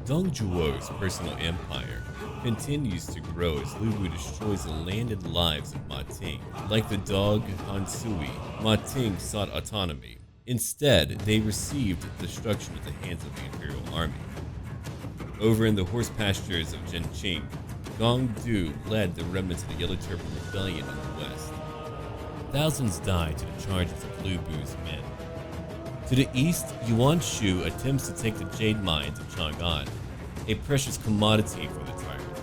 Dong Zhuo's personal empire continues to grow as Lu Bu destroys the land and lives of Ma Ting. Like the dog Han Sui, Ma Ting sought autonomy. Instead, they received destruction at the hands of the Imperial Army. Over in the horse pastures of Zhenqing, Gong Du led the remnants of the Yellow Turban Rebellion in the west. Thousands died to the charges of Lu Bu's men. To the east, Yuan Shu attempts to take the jade mines of Chang'an, a precious commodity for the tyrant.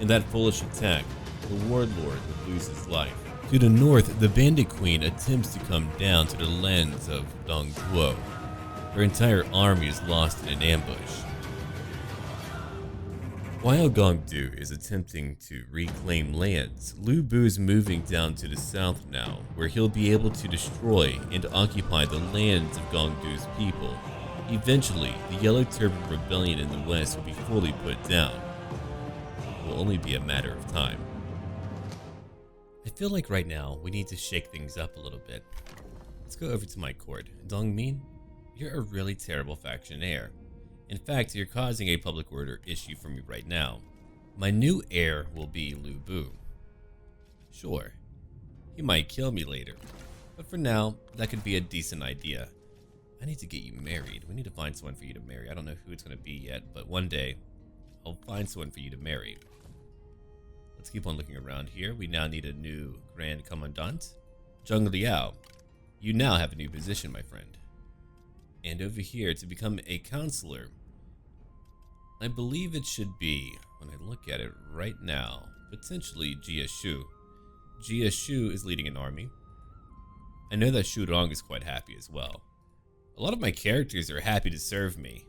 In that foolish attack, the warlord would lose his life. To the north, the Bandit Queen attempts to come down to the lands of Dong Zhuo. Her entire army is lost in an ambush. While Gong Du is attempting to reclaim lands, Lu Bu is moving down to the south now, where he'll be able to destroy and occupy the lands of Gong Du's people. Eventually, the Yellow Turban Rebellion in the west will be fully put down. It will only be a matter of time. I feel like right now we need to shake things up a little bit. Let's go over to my court. Dongmin, you're a really terrible faction heir. In fact, you're causing a public order issue for me right now. My new heir will be Lu Bu. Sure, he might kill me later, but for now, that could be a decent idea. I need to get you married. We need to find someone for you to marry. I don't know who it's going to be yet, but one day, I'll find someone for you to marry. Let's keep on looking around here. We now need a new Grand Commandant. Zheng Liao, you now have a new position, my friend. And over here, to become a counselor, I believe it should be, when I look at it right now, potentially Jia Shu. Jia Shu is leading an army. I know that Shu Rong is quite happy as well. A lot of my characters are happy to serve me.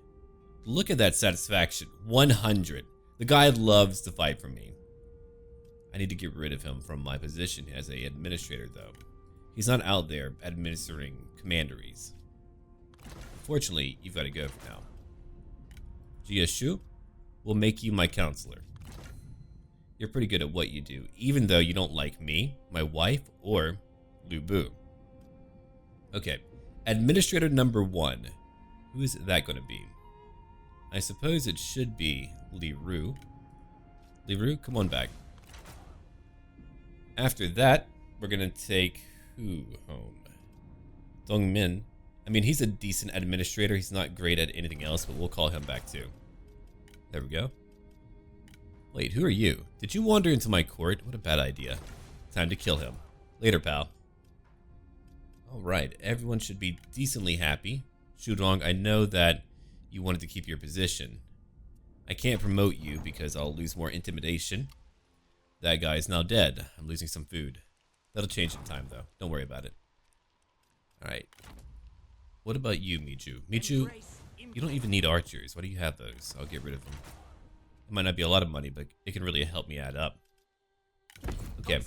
Look at that satisfaction, 100. The guy loves to fight for me. I need to get rid of him from my position as an administrator though. He's not out there administering commanderies. Unfortunately, you've got to go for now. Jia Shu will make you my counselor. You're pretty good at what you do, even though you don't like me, my wife, or Lu Bu. Okay, administrator number 1. Who is that going to be? I suppose it should be Li Ru. Li Ru, come on back. After that, we're going to take who home? Dong Min. I mean, he's a decent administrator. He's not great at anything else, but we'll call him back too. There we go. Wait, who are you? Did you wander into my court? What a bad idea. Time to kill him. Later, pal. Alright, everyone should be decently happy. Shudong, I know that you wanted to keep your position. I can't promote you because I'll lose more intimidation. That guy is now dead. I'm losing some food. That'll change in time, though. Don't worry about it. Alright. What about you, Miju? Miju, you don't even need archers. Why do you have those? I'll get rid of them. It might not be a lot of money, but it can really help me add up. Okay.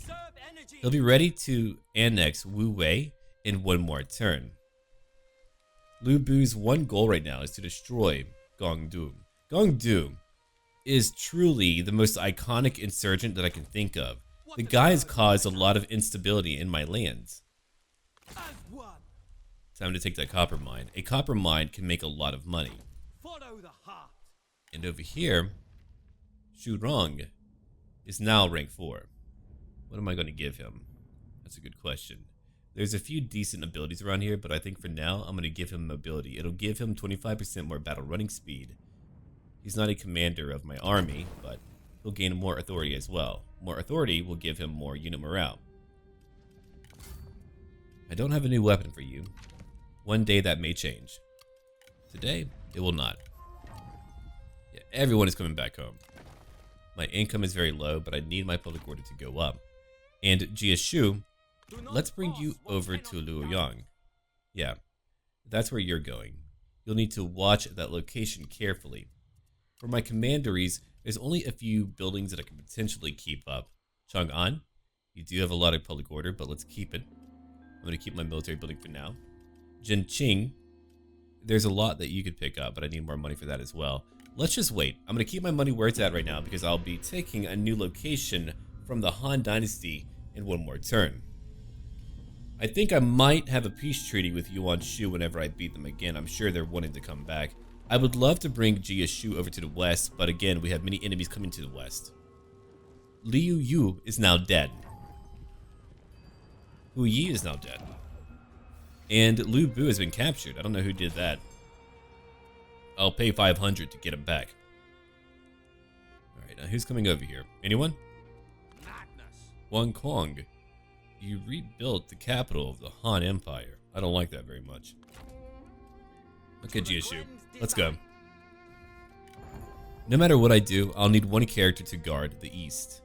He'll be ready to annex Wu Wei in one more turn. Lu Bu's one goal right now is to destroy Gong Du. Gong Du is truly the most iconic insurgent that I can think of. The guy has caused a lot of instability in my lands. Time to take that copper mine. A copper mine can make a lot of money. Follow the heart. And over here, Shu Rong is now rank 4. What am I going to give him? That's a good question. There's a few decent abilities around here, but I think for now, I'm going to give him mobility. It'll give him 25% more battle running speed. He's not a commander of my army, but he'll gain more authority as well. More authority will give him more unit morale. I don't have a new weapon for you. One day that may change. Today, it will not. Yeah, everyone is coming back home. My income is very low, but I need my public order to go up. And Jia Shu, let's bring you over to Luoyang. Yeah, that's where you're going. You'll need to watch that location carefully. For my commanderies, there's only a few buildings that I can potentially keep up. Chang'an, you do have a lot of public order, but let's keep it. I'm going to keep my military building for now. Zhenqing, there's a lot that you could pick up, but I need more money for that as well. Let's just wait. I'm going to keep my money where it's at right now because I'll be taking a new location from the Han Dynasty in one more turn. I think I might have a peace treaty with Yuan Shu whenever I beat them again. I'm sure they're wanting to come back. I would love to bring Jia Shu over to the west, but again, we have many enemies coming to the west. Liu Yu is now dead. Hu Yi is now dead. And Lu Bu has been captured. I don't know who did that. I'll pay 500 to get him back. Alright, now who's coming over here? Anyone? Wang Kong. You rebuilt the capital of the Han Empire. I don't like that very much. Okay, Jia Shu. Let's go. No matter what I do, I'll need one character to guard the east.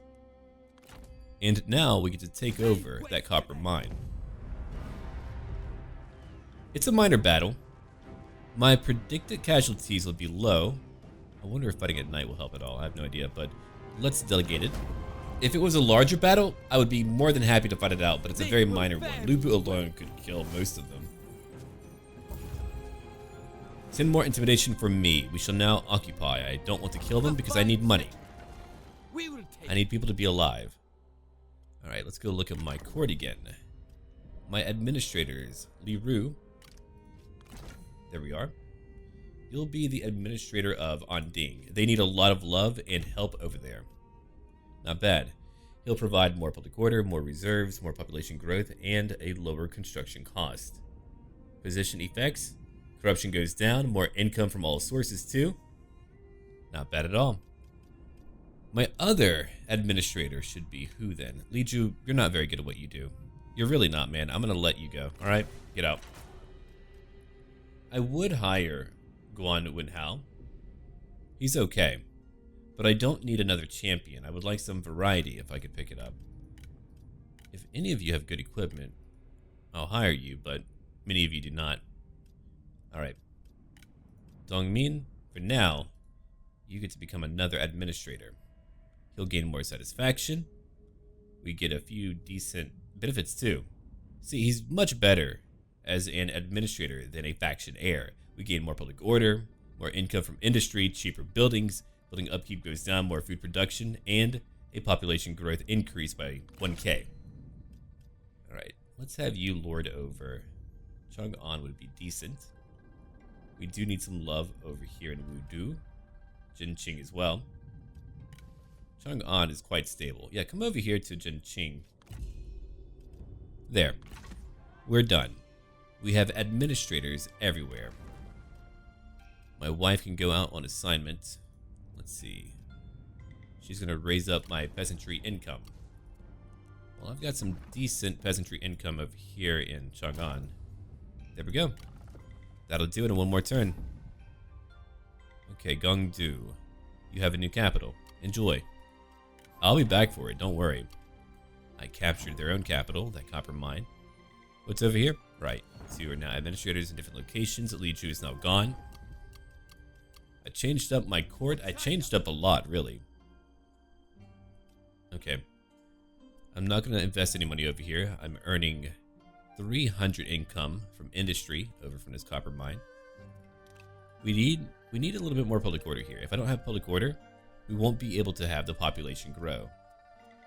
And now we get to take over that copper mine. It's a minor battle. My predicted casualties will be low. I wonder if fighting at night will help at all. I have no idea, but let's delegate it. If it was a larger battle, I would be more than happy to fight it out, but it's a very minor one. Lu Bu alone could kill most of them. 10 more intimidation for me. We shall now occupy. I don't want to kill them because I need money. I need people to be alive. Alright, let's go look at my court again. My administrators, Li Ru. There we are. You'll be the administrator of Anding. They need a lot of love and help over there. Not bad. He'll provide more public order, more reserves, more population growth, and a lower construction cost. Position effects. Corruption goes down, more income from all sources too. Not bad at all. My other administrator should be who then? Li Ju, you're not very good at what you do. You're really not, man. I'm gonna let you go. Alright, get out. I would hire Guan Wenhao. He's okay. But I don't need another champion. I would like some variety if I could pick it up. If any of you have good equipment, I'll hire you, but many of you do not. Alright. Dongmin, for now, you get to become another administrator. He'll gain more satisfaction. We get a few decent benefits too. See, he's much better as an administrator than a faction heir. We gain more public order, more income from industry, cheaper buildings, building upkeep goes down, more food production, and a population growth increase by 1k. Alright, let's have you lord over. Chang'an would be decent. We do need some love over here in Wudu. Jinqing as well. Chang'an is quite stable. Yeah, come over here to Jinqing. There. We're done. We have administrators everywhere. My wife can go out on assignment. Let's see. She's going to raise up my peasantry income. Well, I've got some decent peasantry income over here in Chang'an. There we go. That'll do it in one more turn. Okay, Gongdu. You have a new capital. Enjoy. I'll be back for it, don't worry. I captured their own capital, that copper mine. What's over here? Right. Two are now administrators in different locations. Li Ju is now gone. I changed up my court. I changed up a lot, really. Okay. I'm not going to invest any money over here. I'm earning 300 income from industry over from this copper mine. We need a little bit more public order here. If I don't have public order, we won't be able to have the population grow.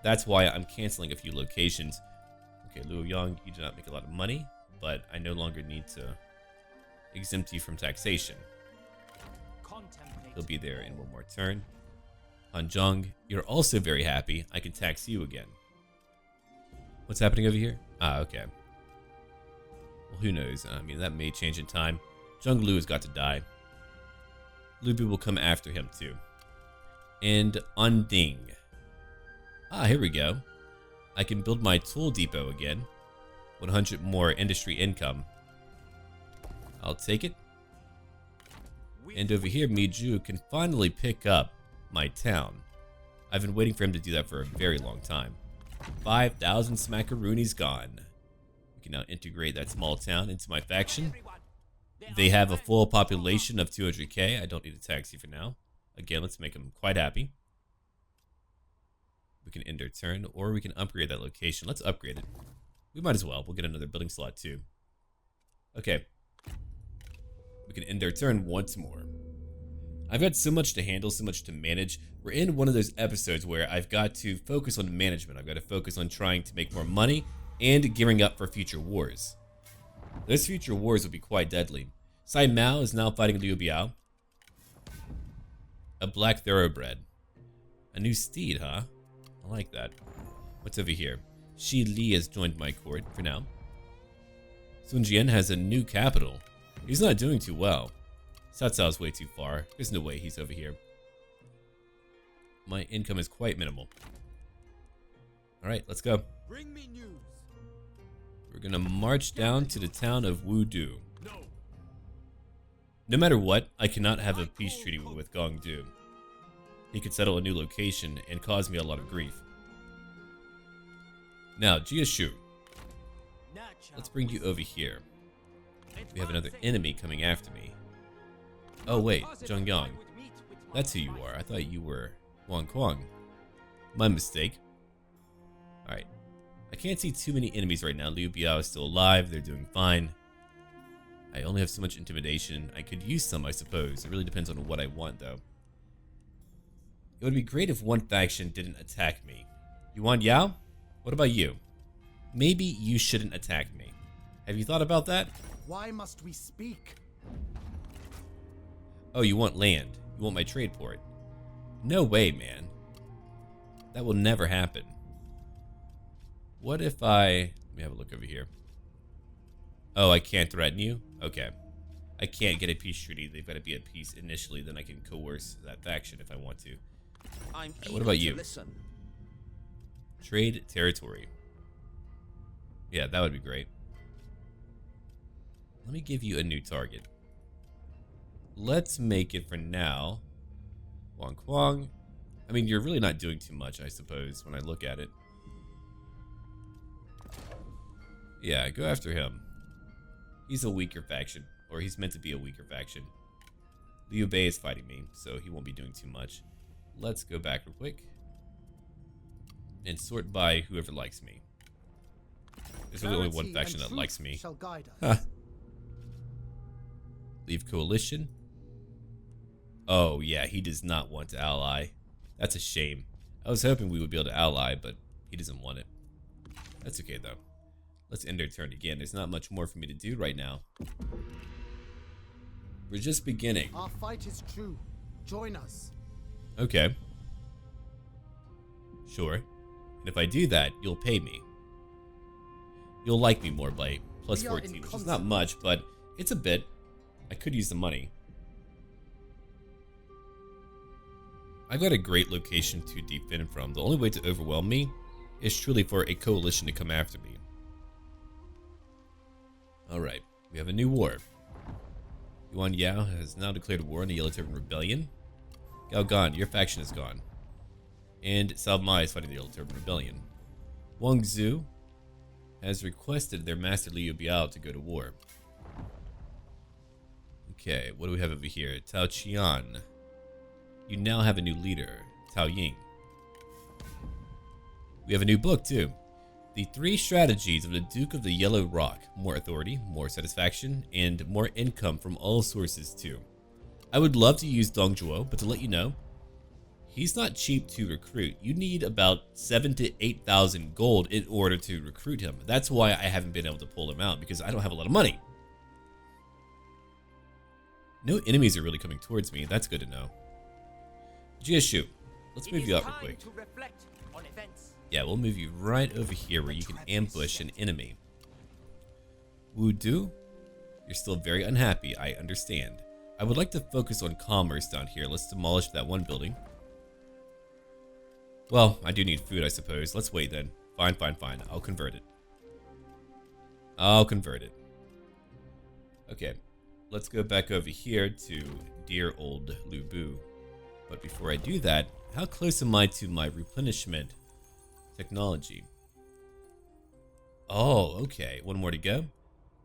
That's why I'm canceling a few locations. Okay, Luo Yang, you do not make a lot of money, but I no longer need to exempt you from taxation. He'll be there in one more turn. Hanzhong, you're also very happy. I can tax you again. What's happening over here? Ah, okay. Well, who knows? I mean, that may change in time. Zheng Lu has got to die. Lu Bu will come after him too. And Anding. Ah, here we go. I can build my tool depot again. 100 more industry income. I'll take it. And over here, Miju can finally pick up my town. I've been waiting for him to do that for a very long time. 5,000 smackaroonies gone. We can now integrate that small town into my faction. They have a full population of 200k. I don't need a taxi for now. Again, let's make them quite happy. We can end our turn, or we can upgrade that location. Let's upgrade it. We might as well. We'll get another building slot too. Okay. We can end our turn once more. I've got so much to handle, so much to manage. We're in one of those episodes where I've got to focus on management. I've got to focus on trying to make more money and gearing up for future wars. Those future wars will be quite deadly. Sai Mao is now fighting Liu Biao. A black thoroughbred. A new steed, huh? I like that. What's over here? Shi Li has joined my court for now. Sun Jian has a new capital. He's not doing too well. Cao Cao's way too far. There's no way he's over here. My income is quite minimal. Alright, let's go. Bring me news. We're gonna march down to the town of Wudu. No matter what, I cannot have a peace treaty with Gongdu. He could settle a new location and cause me a lot of grief. Now, Jiashu, let's bring you over here. We have another enemy coming after me. Oh wait, Zhongyang. That's who you are. I thought you were Wang Kuang. My mistake. Alright. I can't see too many enemies right now. Liu Biao is still alive. They're doing fine. I only have so much intimidation. I could use some, I suppose. It really depends on what I want, though. It would be great if one faction didn't attack me. Yuan Yao? What about you? Maybe you shouldn't attack me. Have you thought about that? Why must we speak? Oh, you want land. You want my trade port. No way, man. That will never happen. What if I... Let me have a look over here. Oh, I can't threaten you? Okay. I can't get a peace treaty. They've got to be at peace initially, then I can coerce that faction if I want to. I'm what about you? Listen. Trade territory. Yeah, that would be great. Let me give you a new target. Let's make it for now Wang Kuang. I mean, you're really not doing too much, I suppose, when I look at it. Yeah, go after him. He's a weaker faction, or he's meant to be a weaker faction. Liu Bei is fighting me, so he won't be doing too much. Let's go back real quick and sort by whoever likes me. There's really only one faction that likes me. Huh. Leave coalition. Oh yeah, he does not want to ally. That's a shame. I was hoping we would be able to ally, but he doesn't want it. That's okay though. Let's end our turn again. There's not much more for me to do right now. We're just beginning. Our fight is true. Join us. Okay. Sure. And if I do that, you'll pay me. You'll like me more by plus 14, which is not much, but it's a bit. I could use the money. I've got a great location to defend from. The only way to overwhelm me is truly for a coalition to come after me. Alright, we have a new war. Yuan Yao has now declared war on the Yellow Turban Rebellion. Gao Gan, your faction is gone. And Cao Mai is fighting the Yellow Turban Rebellion. Wang Zhu has requested their master Liu Biao to go to war. Okay, what do we have over here? Tao Qian. You now have a new leader, Tao Ying. We have a new book too. The 3 strategies of the Duke of the Yellow Rock. More authority, more satisfaction, and more income from all sources too. I would love to use Dong Zhuo, but to let you know, he's not cheap to recruit. You need about 7,000 to 8,000 gold in order to recruit him. That's why I haven't been able to pull him out, because I don't have a lot of money. No enemies are really coming towards me. That's good to know. Jiashu, let's move you up real quick. Yeah, we'll move you right over here where you can ambush an enemy. Wudu, you're still very unhappy, I understand. I would like to focus on commerce down here. Let's demolish that one building. Well, I do need food, I suppose. Let's wait then. Fine, fine, fine. I'll convert it. I'll convert it. Okay, let's go back over here to dear old Lu Bu. But before I do that, how close am I to my replenishment technology? Oh, okay. One more to go.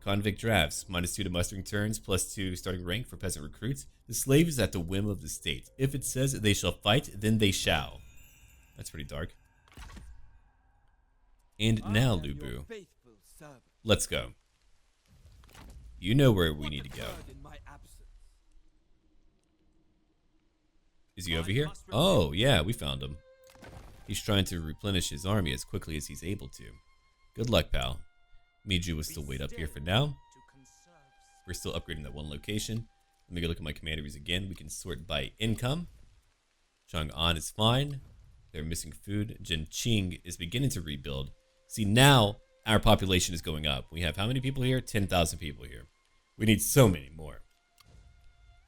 Convict drafts. -2 to mustering turns, +2 starting rank for peasant recruits. The slave is at the whim of the state. If it says they shall fight, then they shall. That's pretty dark. And now, Lu Bu, let's go. You know where we need to go. Is he over here? Oh, yeah, we found him. He's trying to replenish his army as quickly as he's able to. Good luck, pal. Miju will still wait up here for now. We're still upgrading that one location. Let me go look at my commanderies again. We can sort by income. Chang'an is fine. They're missing food. Jinqing is beginning to rebuild. See, now our population is going up. We have how many people here? 10,000 people here. We need so many more.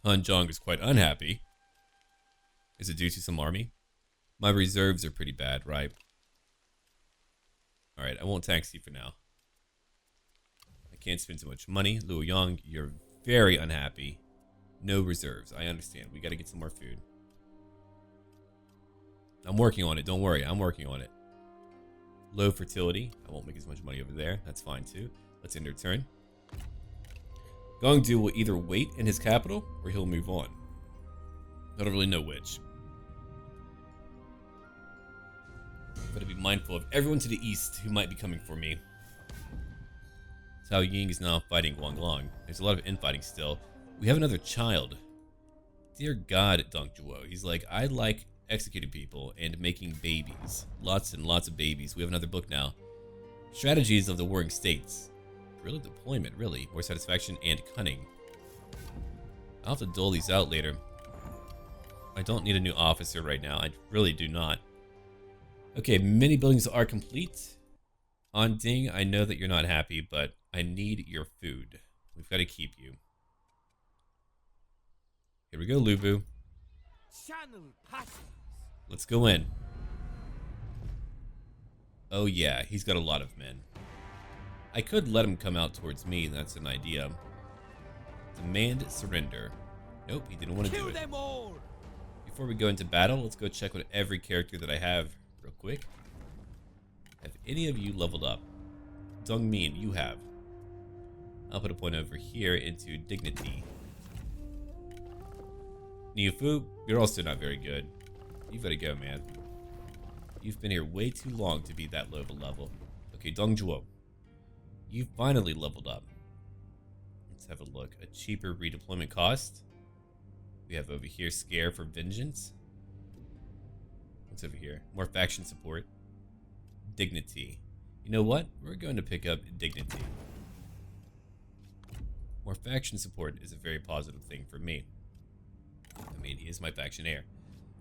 Hanzhong is quite unhappy. Is it due to some army? My reserves are pretty bad, right? Alright, I won't tax you for now. I can't spend too much money. Luo Yang, you're very unhappy. No reserves. I understand. We gotta get some more food. I'm working on it. Don't worry. I'm working on it. Low fertility. I won't make as much money over there. That's fine too. Let's end our turn. Gongdu will either wait in his capital or he'll move on. I don't really know which. Gotta be mindful of everyone to the east who might be coming for me. Cao Ying is now fighting Guanglong. There's a lot of infighting still. We have another child. Dear God, Dong Zhuo. He's like, I like executing people and making babies. Lots and lots of babies. We have another book now. Strategies of the Warring States. Guerrilla deployment, really. More satisfaction and cunning. I'll have to dole these out later. I don't need a new officer right now. I really do not. Okay, many buildings are complete. On Ding, I know that you're not happy, but I need your food. We've got to keep you. Here we go, Lubu. Let's go in. Oh yeah, he's got a lot of men. I could let him come out towards me. That's an idea. Demand surrender. Nope, he didn't want to do it. Before we go into battle, let's go check with every character that I have real quick. Have any of you leveled up? Dongmin, you have. I'll put a point over here into dignity. Niufu, you're also not very good. You've got to go, man. You've been here way too long to be that low of a level. Okay, Dongzhuo. You finally leveled up. Let's have a look. A cheaper redeployment cost. We have over here Scare for Vengeance. What's over here? More faction support. Dignity. You know what? We're going to pick up Dignity. More faction support is a very positive thing for me. I mean, he is my faction heir.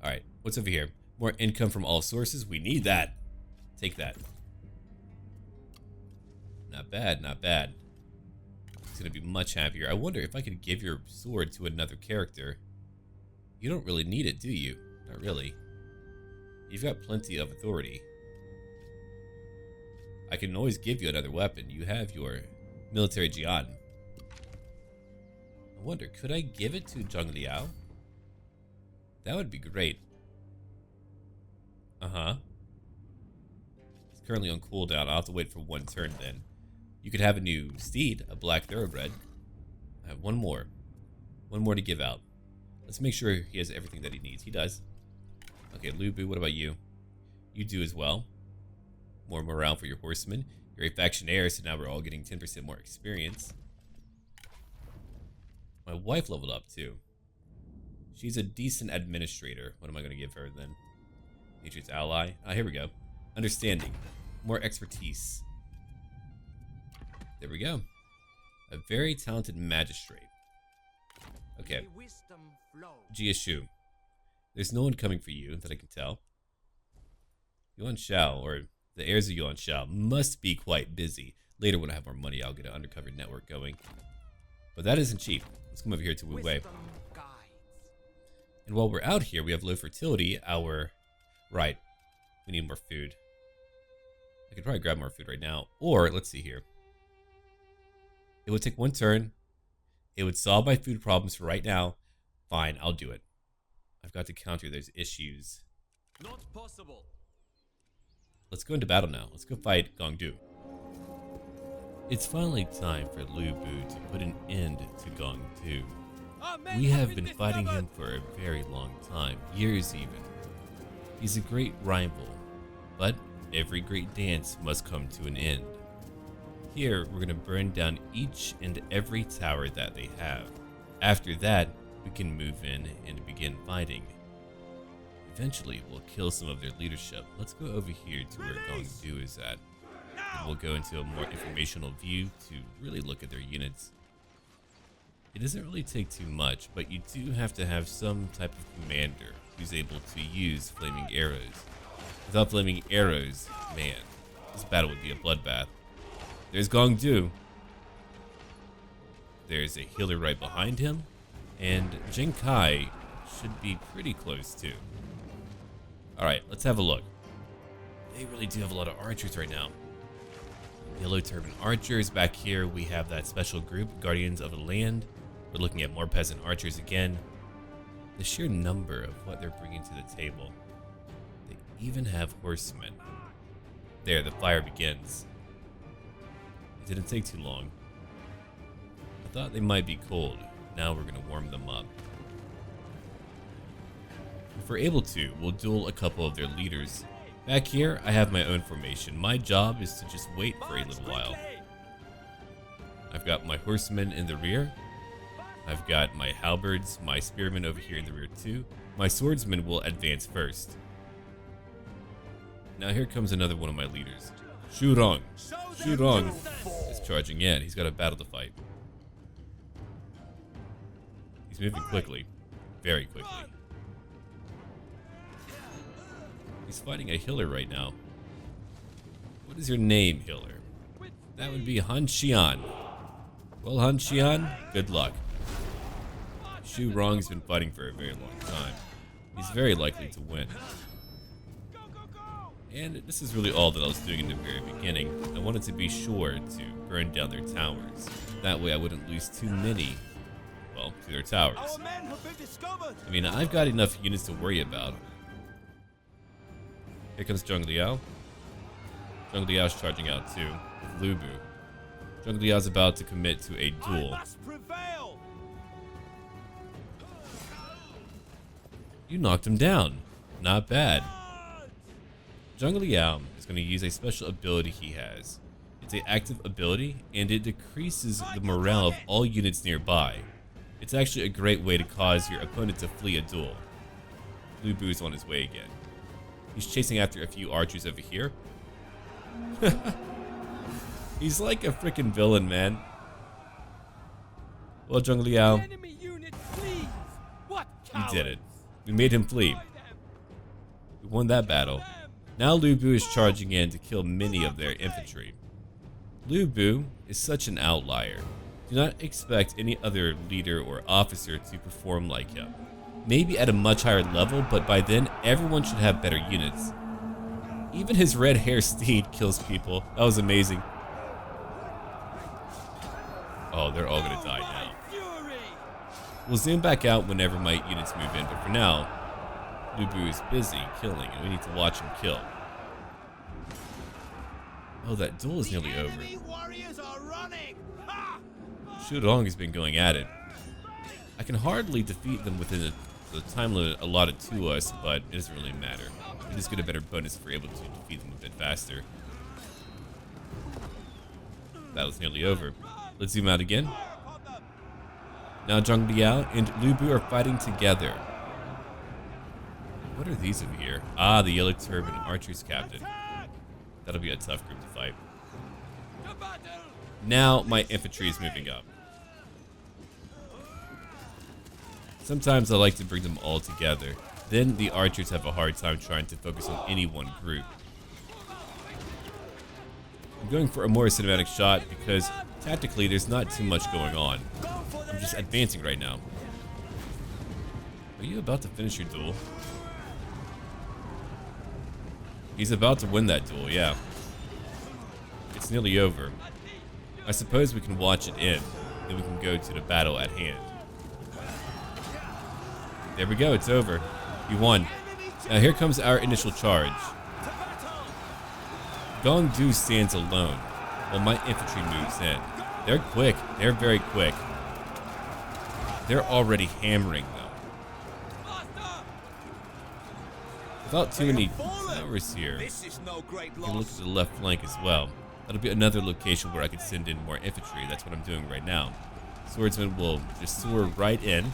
Alright, what's over here? More income from all sources. We need that. Take that. Not bad, not bad. He's going to be much happier. I wonder if I could give your sword to another character. You don't really need it, do you? Not really. You've got plenty of authority. I can always give you another weapon. You have your military Jian. I wonder, could I give it to Zhang Liao? That would be great. Uh-huh. It's currently on cooldown. I'll have to wait for one turn then. You could have a new steed, a black thoroughbred. I have one more. One more to give out. Let's make sure he has everything that he needs. He does. Okay, Lubu, what about you? You do as well. More morale for your horsemen. You're a faction heir, so now we're all getting 10% more experience. My wife leveled up too. She's a decent administrator. What am I going to give her then? Nature's ally. Ah, here we go. Understanding. More expertise. There we go. A very talented magistrate. Okay. Jiashu. There's no one coming for you that I can tell. Yuan Shao, or the heirs of Yuan Shao, must be quite busy. Later when I have more money, I'll get an undercover network going. But that isn't cheap. Let's come over here to Wu Wei. And while we're out here, we have low fertility. Right. We need more food. I could probably grab more food right now. Or, let's see here. It would take one turn. It would solve my food problems for right now. Fine, I'll do it. I've got to counter those issues. Not possible. Let's go into battle now. Let's go fight Gongdu. It's finally time for Lu Bu to put an end to Gongdu. We have been fighting him for a very long time, years even. He's a great rival, but every great dance must come to an end. Here, we're going to burn down each and every tower that they have. After that, we can move in and begin fighting. Eventually, we'll kill some of their leadership. Let's go over here to where Gongdu is at. And we'll go into a more informational view to really look at their units. It doesn't really take too much, but you do have to have some type of commander who's able to use flaming arrows. Without flaming arrows, man, this battle would be a bloodbath. There's Gongdu. There's a healer right behind him, and Jinkai should be pretty close too. Alright, let's have a look. They really do have a lot of archers right now. Yellow turban archers. Back here we have that special group, Guardians of the Land. We're looking at more peasant archers again. The sheer number of what they're bringing to the table. They even have horsemen. There, the fire begins. It didn't take too long. I thought they might be cold. Now we're going to warm them up. If we're able to, we'll duel a couple of their leaders. Back here, I have my own formation. My job is to just wait for a little while. I've got my horsemen in the rear. I've got my halberds, my spearmen over here in the rear too. My swordsmen will advance first. Now here comes another one of my leaders. Shurong. Shurong is charging in. He's got a battle to fight. He's moving quickly. Very quickly. He's fighting a healer right now. What is your name, healer? That would be Han Xian. Well, Han Xian, good luck. Shu Rong's been fighting for a very long time. He's very likely to win. And this is really all that I was doing in the very beginning. I wanted to be sure to burn down their towers. That way I wouldn't lose too many, well, to their towers. I mean, I've got enough units to worry about. Here comes Zhang Liao. Zhang Liao's charging out too, with Lu Bu. Zhang Liao's about to commit to a duel. You knocked him down. Not bad. Zhang Liao is going to use a special ability he has. It's an active ability, and it decreases the morale of all units nearby. It's actually a great way to cause your opponent to flee a duel. Lu Bu's on his way again. He's chasing after a few archers over here. He's like a freaking villain, man. Well, Zhang Liao, he did it. We made him flee. We won that battle. Now Lu Bu is charging in to kill many of their infantry. Lu Bu is such an outlier. Do not expect any other leader or officer to perform like him. Maybe at a much higher level, but by then everyone should have better units. Even his red hair steed kills people. That was amazing. Oh, they're all gonna die now. We'll zoom back out whenever my units move in, but for now, Lu Bu is busy killing, and we need to watch him kill. Oh, that duel is nearly over. Shurong has been going at it. I can hardly defeat them within the time limit allotted to us, but it doesn't really matter. We just get a better bonus if we're able to defeat them a bit faster. That was nearly over. Let's zoom out again. Now Zhang Liao and Lu Bu are fighting together. What are these over here? Ah, the yellow turban archers captain. That'll be a tough group to fight. Now my infantry is moving up. Sometimes I like to bring them all together. Then the archers have a hard time trying to focus on any one group. I'm going for a more cinematic shot because tactically there's not too much going on. I'm just advancing right now. Are you about to finish your duel? He's about to win that duel, yeah. It's nearly over. I suppose we can watch it end, then we can go to the battle at hand. There we go, it's over. You won. Now here comes our initial charge. Gongdu stands alone, while my infantry moves in. They're quick, they're very quick. They're already hammering them. Without too many towers here, you can look at the left flank as well. That'll be another location where I can send in more infantry. That's what I'm doing right now. Swordsmen will just soar right in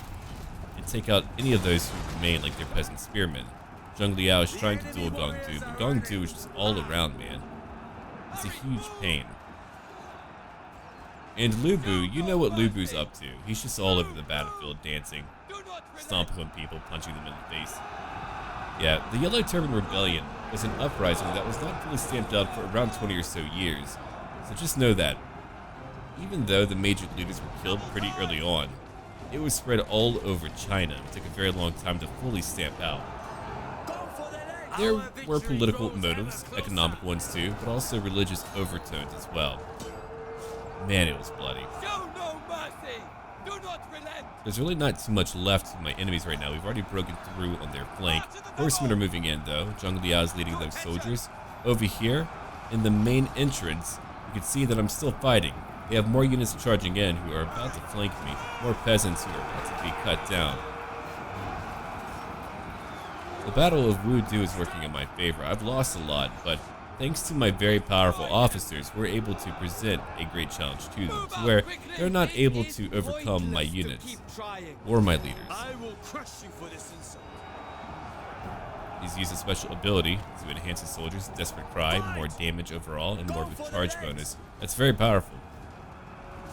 and take out any of those who remain like their peasant spearmen. Zhang Liao is trying to duel Gongdu, but Gongdu is just all around, man. It's a huge pain. And Lubu, you know what Lubu's up to. He's just all over the battlefield dancing, stomping on people, punching them in the face. Yeah, the Yellow Turban Rebellion was an uprising that was not fully stamped out for around 20 or so years. So just know that. Even though the major leaders were killed pretty early on, it was spread all over China. It took a very long time to fully stamp out. There were political motives, economic ones too, but also religious overtones as well. Man, it was bloody. There's really not too much left of my enemies right now. We've already broken through on their flank. Horsemen are moving in though. Zhang Liao is leading those soldiers. Over here, in the main entrance, you can see that I'm still fighting. They have more units charging in who are about to flank me. More peasants who are about to be cut down. The Battle of Wudu is working in my favor. I've lost a lot, but thanks to my very powerful officers, we're able to present a great challenge to them, to where they're not able to overcome my units or my leaders. He's used a special ability to enhance his soldiers' desperate cry, more damage overall, and more of a charge bonus. That's very powerful.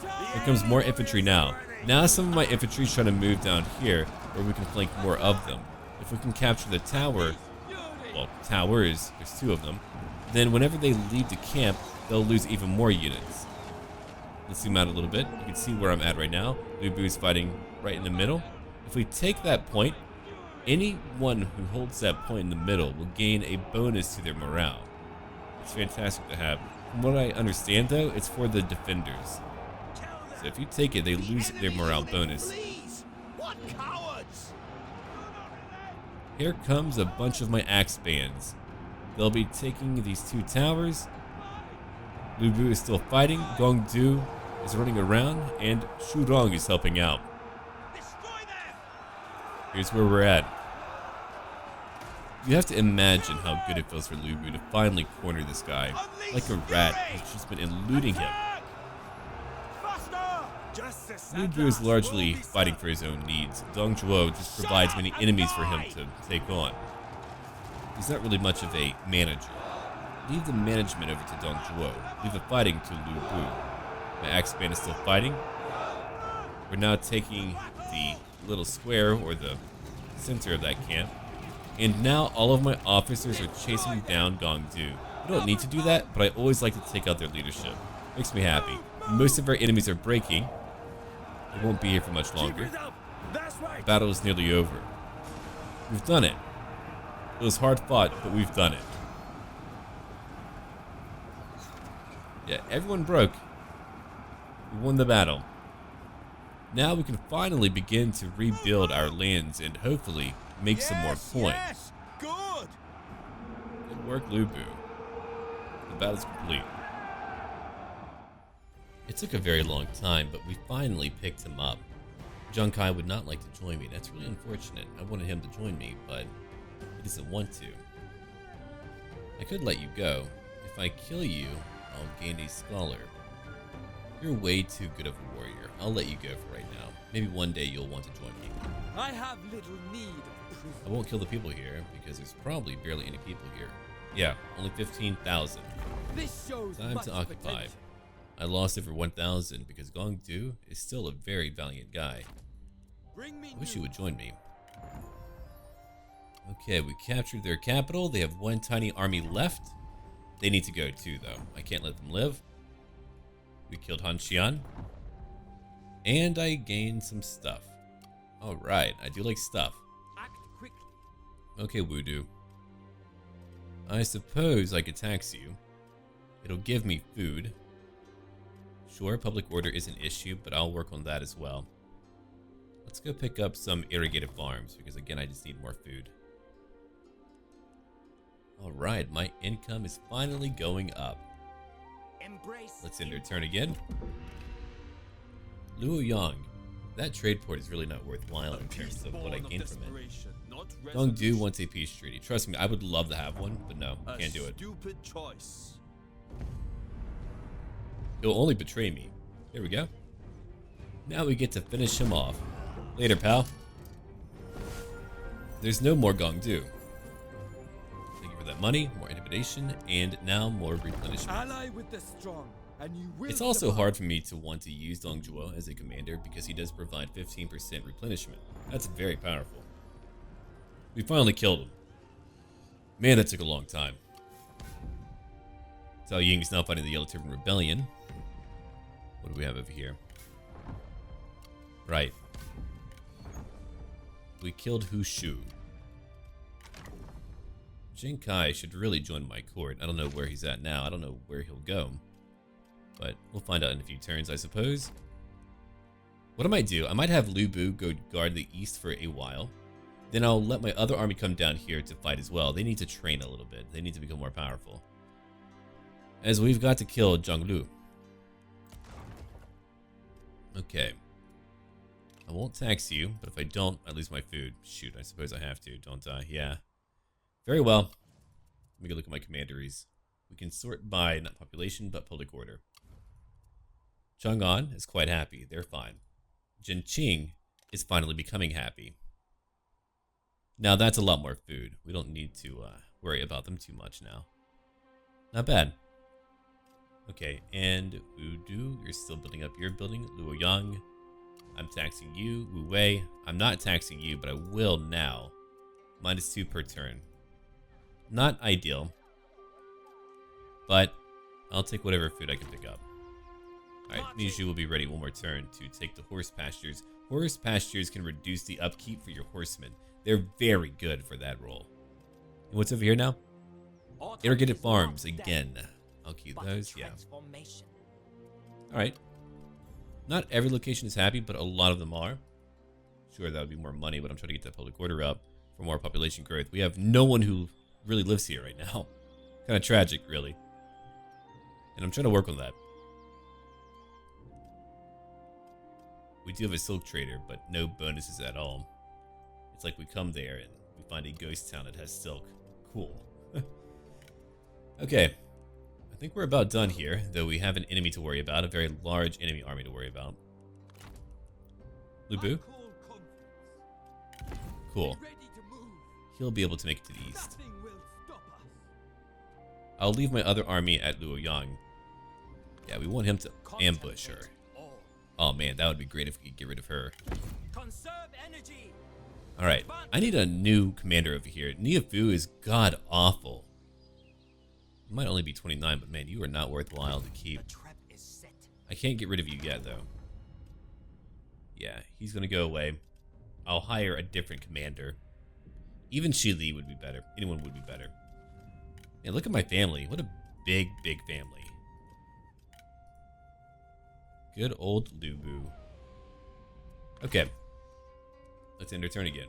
Here comes more infantry now. Now some of my infantry is trying to move down here, where we can flank more of them. If we can capture the tower, well, towers, there's two of them, then whenever they leave the camp, they'll lose even more units. Let's zoom out a little bit. You can see where I'm at right now. Lubu is fighting right in the middle. If we take that point, anyone who holds that point in the middle will gain a bonus to their morale. It's fantastic to have. From what I understand though, it's for the defenders. So if you take it, they lose their morale bonus. Here comes a bunch of my axe bands. They'll be taking these two towers. Lubu is still fighting. Gongdu is running around, and Shurong is helping out. Here's where we're at. You have to imagine how good it feels for Lubu to finally corner this guy. Like a rat who's just been eluding him. Wudu is largely fighting for his own needs. Zhuo just provides many enemies for him to take on. He's not really much of a manager. Leave the management over to Zhuo. Leave the fighting to Lubu. My axe band is still fighting. We're now taking the little square, or the center of that camp. And now all of my officers are chasing down Gongdu. I don't need to do that, but I always like to take out their leadership. Makes me happy. Most of our enemies are breaking. They won't be here for much longer. The battle is nearly over. We've done it. It was hard fought, but we've done it. Yeah, everyone broke. We won the battle. Now we can finally begin to rebuild our lands and hopefully make some more coin. Good. Good work, Lubu. The battle's complete. It took a very long time, but we finally picked him up. Zhang Kai would not like to join me. That's really unfortunate. I wanted him to join me, but he doesn't want to. I could let you go. If I kill you, I'll gain a scholar. You're way too good of a warrior. I'll let you go for right now. Maybe one day you'll want to join me. I have little need of proof. I won't kill the people here, because there's probably barely any people here. Yeah, only 15,000. This shows Time much to occupy. potential. I lost over 1,000 because Gongdu is still a very valiant guy. Bring me I wish news. you would join me. Okay, we captured their capital. They have one tiny army left. They need to go too, though. I can't let them live. We killed Han Xian. And I gained some stuff. Alright, I do like stuff. Act quickly. Okay, Wudu. I suppose I could tax you. It'll give me food. Sure, public order is an issue, but I'll work on that as well. Let's go pick up some irrigated farms, because again, I just need more food. Alright, my income is finally going up. Embrace. Let's end our turn again. Luoyang. That trade port is really not worthwhile in terms of what I gain from it. Gongdu wants a peace treaty. Trust me, I would love to have one, but no, can't do it. Stupid choice. He'll only betray me. There we go. Now we get to finish him off. Later, pal. There's no more Gongdu. Thank you for that money, more intimidation, and now more replenishment. Ally with the strong. and you will It's also survive. hard for me to want to use Dong Zhuo as a commander because he does provide 15% replenishment. That's very powerful. We finally killed him. Man, that took a long time. Zhao Ying is now fighting the Yellow Turban Rebellion. What do we have over here? Right. We killed Hu Shu. Jin Kai should really join my court. I don't know where he's at now. I don't know where he'll go. But we'll find out in a few turns, I suppose. What I might do, I might have Lu Bu go guard the east for a while. Then I'll let my other army come down here to fight as well. They need to train a little bit. They need to become more powerful. As we've got to kill Zhang Lu. Okay. I won't tax you, but if I don't, I lose my food. Shoot, I suppose I have to, don't I? Yeah. Very well. Let me go look at my commanderies. We can sort by, not population, but public order. Chang'an is quite happy. They're fine. Jinqing is finally becoming happy. Now that's a lot more food. We don't need to worry about them too much now. Not bad. Okay, and Wudu, you're still building up your building. Luoyang, I'm taxing you. Wu Wei, I'm not taxing you, but I will now. -2 per turn. Not ideal, but I'll take whatever food I can pick up. Alright, Niju will be ready one more turn to take the horse pastures. Horse pastures can reduce the upkeep for your horsemen. They're very good for that role. And what's over here now? Irrigated farms again. I'll keep those, yeah. Alright. Not every location is happy, but a lot of them are. Sure, that would be more money, but I'm trying to get that public order up for more population growth. We have no one who really lives here right now. Kind of tragic, really. And I'm trying to work on that. We do have a silk trader, but no bonuses at all. It's like we come there and we find a ghost town that has silk. Cool. Okay. I think we're about done here, though we have an enemy to worry about, a very large enemy army to worry about. Lu Bu? Cool. He'll be able to make it to the east. I'll leave my other army at Luoyang. Yeah, we want him to ambush her. Oh man, that would be great if we could get rid of her. Alright, I need a new commander over here. Niafu is god awful. You might only be 29, but man, you are not worthwhile to keep. I can't get rid of you yet, though. Yeah, he's gonna go away. I'll hire a different commander. Even Shi Li would be better. Anyone would be better. And look at my family. What a big, big family. Good old Lu Bu. Okay. Let's end our turn again.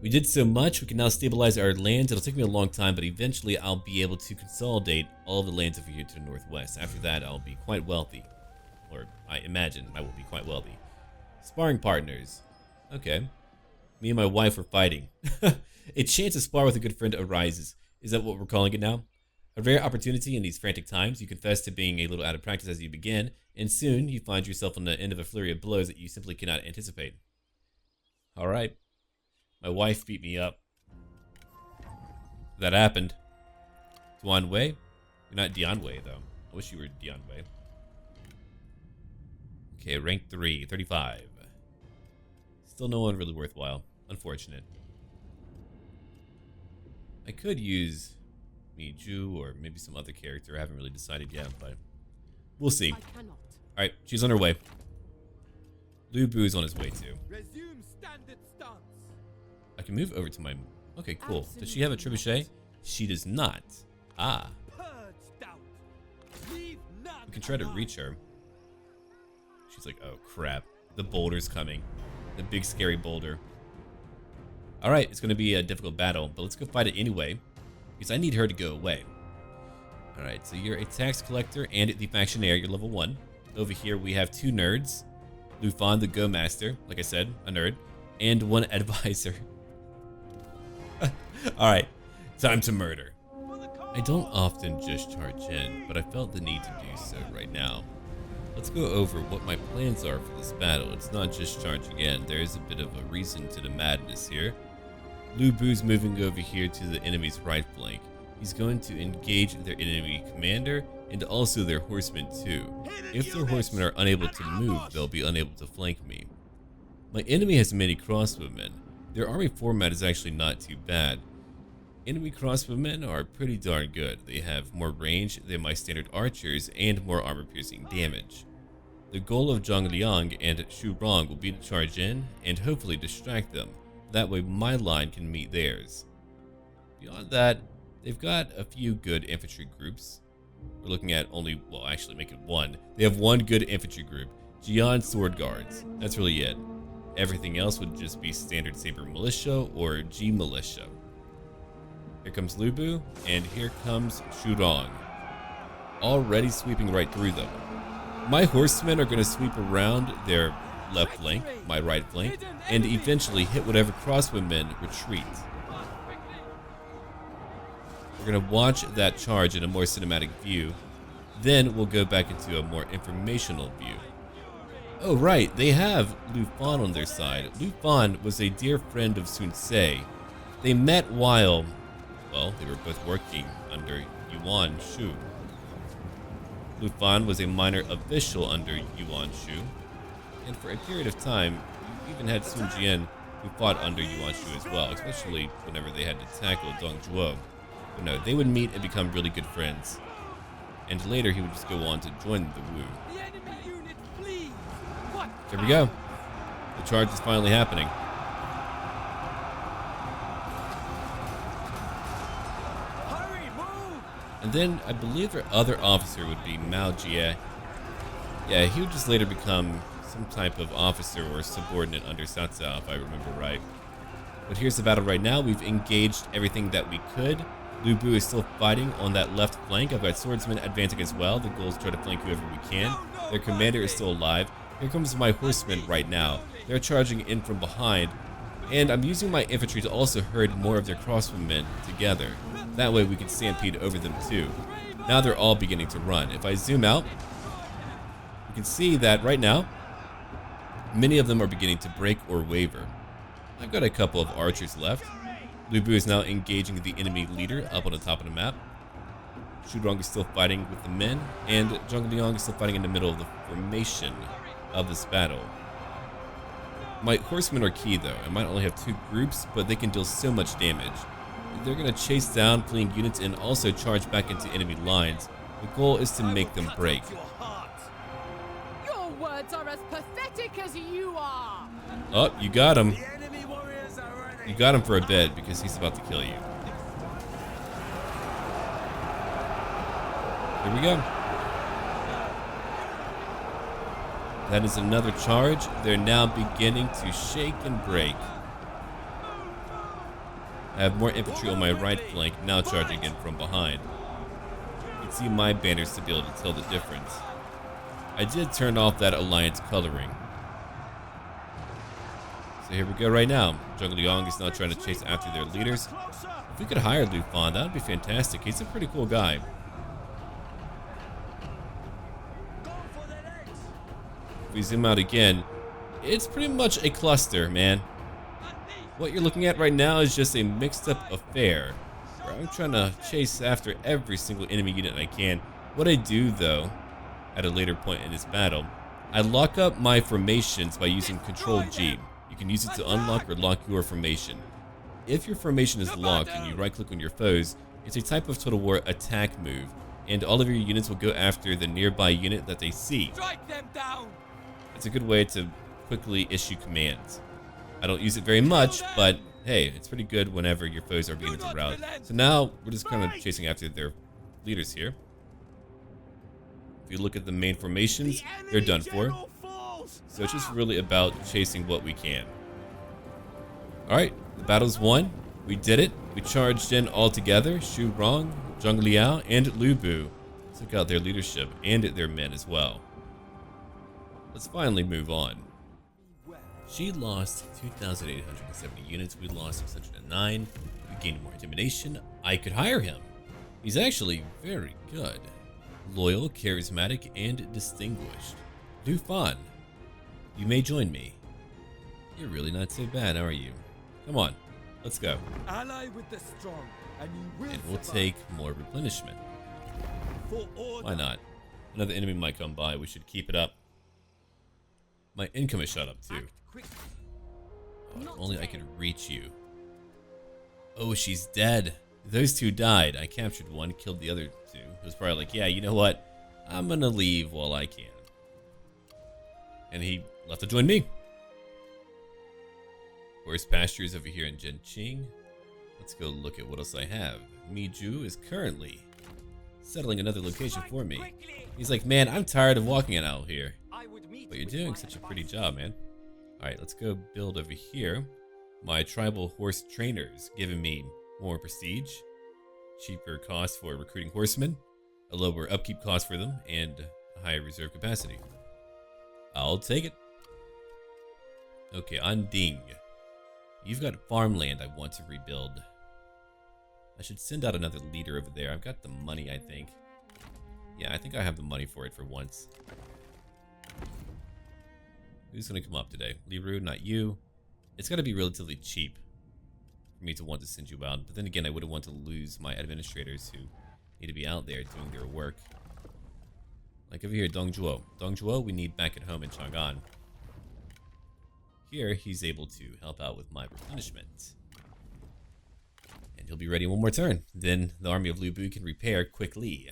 We did so much, we can now stabilize our lands. It'll take me a long time, but eventually I'll be able to consolidate all of the lands over here to the northwest. After that, I'll be quite wealthy. Or, I imagine I will be quite wealthy. Sparring partners. Okay. Me and my wife are fighting. A chance to spar with a good friend arises. Is that what we're calling it now? A rare opportunity in these frantic times. You confess to being a little out of practice as you begin, and soon you find yourself on the end of a flurry of blows that you simply cannot anticipate. Alright. My wife beat me up. That happened. Duan Wei? You're not Dian Wei, though. I wish you were Dian Wei. Okay, rank 3, 35. Still no one really worthwhile. Unfortunate. I could use Zhu or maybe some other character. I haven't really decided yet, but we'll see. Alright, she's on her way. Lu Bu's on his way too. Resume standard stance. I can move over to my... Okay, cool. Does she have a trebuchet? She does not. Ah. Purged out. Leave none We can try to alive. reach her. She's like, oh crap. The boulder's coming. The big scary boulder. Alright, it's going to be a difficult battle, but let's go fight it anyway. Because I need her to go away. Alright, so you're a tax collector and the factionaire. You're level 1. Over here we have 2 nerds. Lufan, the Go Master, like I said, a nerd. And 1 advisor. Alright, time to murder. I don't often just charge in, but I felt the need to do so right now. Let's go over what my plans are for this battle. It's not just charging in. There is a bit of a reason to the madness here. Lu Bu's moving over here to the enemy's right flank. He's going to engage their enemy commander and also their horsemen too. If their horsemen are unable to move, they'll be unable to flank me. My enemy has many crossbowmen. Their army format is actually not too bad. Enemy crossbowmen are pretty darn good. They have more range than my standard archers and more armor-piercing damage. The goal of Zhang Liang and Xu Rong will be to charge in and hopefully distract them. That way my line can meet theirs. Beyond that, they've got a few good infantry groups. We're looking at only, well, actually make it one. They have one good infantry group, Jian Sword Guards. That's really it. Everything else would just be standard Saber Militia or G Militia. Here comes Lubu, and here comes Shurong. Already sweeping right through them. My horsemen are going to sweep around their left flank, my right flank, and eventually hit whatever crossbowmen retreat. We're going to watch that charge in a more cinematic view, then we'll go back into a more informational view. Oh right, they have Lu Fan on their side. Lu Fan was a dear friend of Sun Ce. They met while, well, they were both working under Yuan Shu. Lu Fan was a minor official under Yuan Shu, and for a period of time, you even had Sun Jian who fought under Yuan Shu as well, especially whenever they had to tackle Dong Zhuo. But no, they would meet and become really good friends, and later he would just go on to join the Wu. The enemy unit flees. What? There we go. The charge is finally happening. Hurry, move! And then I believe their other officer would be Mao Jie. Yeah, he would just later become some type of officer or subordinate under Cao Cao, if I remember right. But here's the battle right now. We've engaged everything that we could. Lu Bu is still fighting on that left flank. I've got swordsmen advancing as well. The goal is to try to flank whoever we can. Their commander is still alive. Here comes my horsemen right now. They're charging in from behind. And I'm using my infantry to also herd more of their crossbowmen together. That way we can stampede over them too. Now they're all beginning to run. If I zoom out, you can see that right now, many of them are beginning to break or waver. I've got a couple of archers left. Lu Bu is now engaging the enemy leader up on the top of the map. Xu Rong is still fighting with the men, and Zhang Liang is still fighting in the middle of the formation of this battle. My horsemen are key though. I might only have two groups, but they can deal so much damage. They're going to chase down fleeing units and also charge back into enemy lines. The goal is to make them break. Your words are as pathetic as you are. Oh, you got him. The enemy warriors are ready. You got him for a bit because he's about to kill you. Here we go. That is another charge. They're now beginning to shake and break. I have more infantry on my right flank, now charging in from behind. You can see my banners to be able to tell the difference. I did turn off that alliance coloring. So here we go right now. Zhang Liang is now trying to chase after their leaders. If we could hire Lu Fan, that would be fantastic. He's a pretty cool guy. If we zoom out again, it's pretty much a cluster, man. What you're looking at right now is just a mixed up affair, where I'm trying to chase after every single enemy unit I can. What I do though, at a later point in this battle, I lock up my formations by using Control G. You can use it to unlock or lock your formation. If your formation is locked and you right click on your foes, it's a type of Total War attack move, and all of your units will go after the nearby unit that they see. Strike them down. It's a good way to quickly issue commands. I don't use it very much, but hey, it's pretty good whenever your foes are beginning to rout. So now we're just kind of chasing after their leaders here. If you look at the main formations, they're done for. So it's just really about chasing what we can. Alright, the battle's won. We did it. We charged in all together. Xu Rong, Zhang Liao, and Lu Bu took out their leadership and their men as well. Let's finally move on. She lost 2,870 units. We lost 609. We gained more intimidation. I could hire him. He's actually very good. Loyal, charismatic, and distinguished. Lu Fan, you may join me. You're really not so bad, are you? Come on, let's go. Ally with the strong, and you will And we'll survive. take more replenishment. For order. Why not? Another enemy might come by. We should keep it up. My income is shot up too. Act quickly. Oh, if only I could reach you. Oh, she's dead. Those two died. I captured one, killed the other two. It was probably like, yeah, you know what? I'm gonna leave while I can. And he left to join me. Horse pastures over here in Zhenqing. Let's go look at what else I have. Miju is currently settling another location for me. Quickly. He's like, man, I'm tired of walking it out here. I would meet But you're with doing my such a pretty advisor. job, man. Alright, let's go build over here. My tribal horse trainers giving me more prestige, cheaper cost for recruiting horsemen, a lower upkeep cost for them, and a higher reserve capacity. I'll take it. Okay, on Ding. You've got farmland I want to rebuild. I should send out another leader over there. I've got the money, I think. Yeah, I think I have the money for it for once. Who's gonna come up today? Liru, not you. It's gotta be relatively cheap for me to want to send you out. But then again, I wouldn't want to lose my administrators who need to be out there doing their work. Like over here, Zhuo. Zhuo, we need back at home in Chang'an. Here, he's able to help out with my replenishment. And he'll be ready one more turn. Then the army of Lu Bu can repair quickly.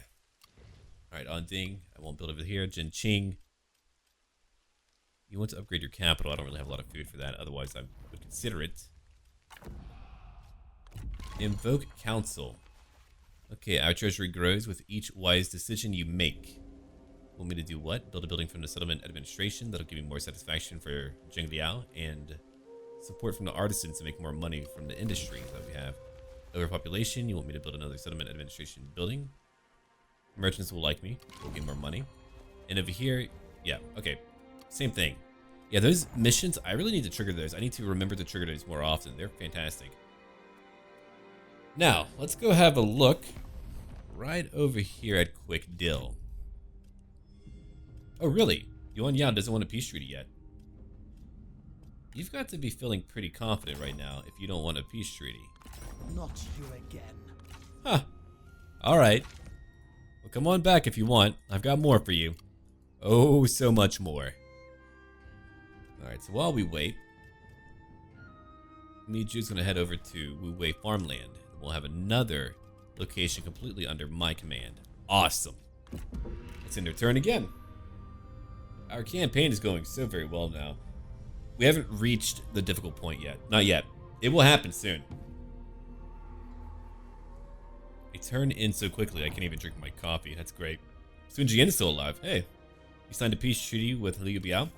Alright, on Ding. I won't build over here. Zhenqing. You want to upgrade your capital. I don't really have a lot of food for that. Otherwise, I would consider it. Invoke Council. Okay, our treasury grows with each wise decision you make. Want me to do what? Build a building from the settlement administration. That'll give me more satisfaction for Zhengliao. And support from the artisans to make more money from the industries that we have. Overpopulation. You want me to build another settlement administration building. Merchants will like me. We'll get more money. And over here, yeah, okay. Same thing. Yeah, those missions, I really need to trigger those. I need to remember to trigger those more often. They're fantastic. Now, let's go have a look right over here at Quick Dill. Oh, really? Yuan Yao doesn't want a peace treaty yet. You've got to be feeling pretty confident right now if you don't want a peace treaty. Not you again. Huh. Alright. Well, come on back if you want. I've got more for you. Oh, so much more. Alright, so while we wait, Miju's going to head over to Wu Wei farmland. We'll have another location completely under my command. Awesome. It's in their turn again. Our campaign is going so very well now. We haven't reached the difficult point yet. Not yet. It will happen soon. I turn in so quickly I can't even drink my coffee. That's great. Sun Jian's still alive. Hey. You signed a peace treaty with Liu Biao.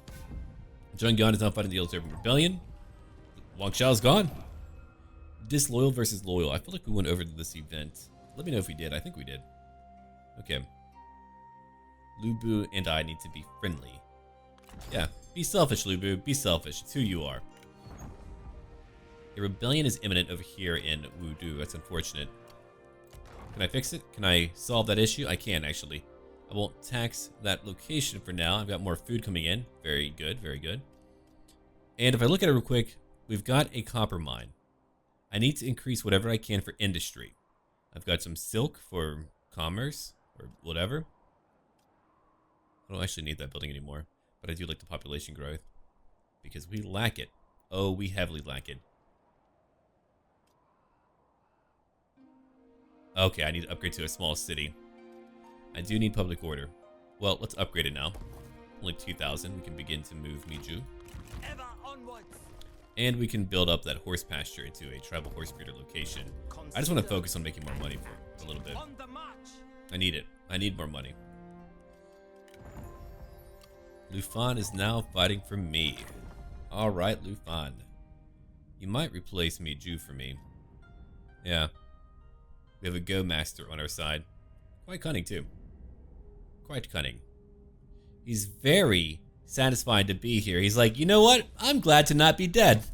Zhang Yan is now fighting the Illusory Rebellion. Wang Xiao's gone. Disloyal versus loyal. I feel like we went over this event. Let me know if we did. I think we did. Okay. Lu Bu and I need to be friendly. Yeah. Be selfish, Lu Bu. Be selfish. It's who you are. A rebellion is imminent over here in Wudu. That's unfortunate. Can I fix it? Can I solve that issue? I can, actually. I won't tax that location for now. I've got more food coming in. Very good, very good. And if I look at it real quick, we've got a copper mine. I need to increase whatever I can for industry. I've got some silk for commerce or whatever. I don't actually need that building anymore, but I do like the population growth because we lack it. Oh, we heavily lack it. Okay, I need to upgrade to a small city. I do need public order. Well, let's upgrade it now. Only 2,000. We can begin to move Miju. Ever onwards. And we can build up that horse pasture into a tribal horse breeder location. I just want to focus on making more money for a little bit. On the march. I need it. I need more money. Lufan is now fighting for me. Alright, Lufan. You might replace Miju for me. Yeah. We have a Go Master on our side. Quite cunning, too. Quite cunning. He's very satisfied to be here. He's like, you know what? I'm glad to not be dead.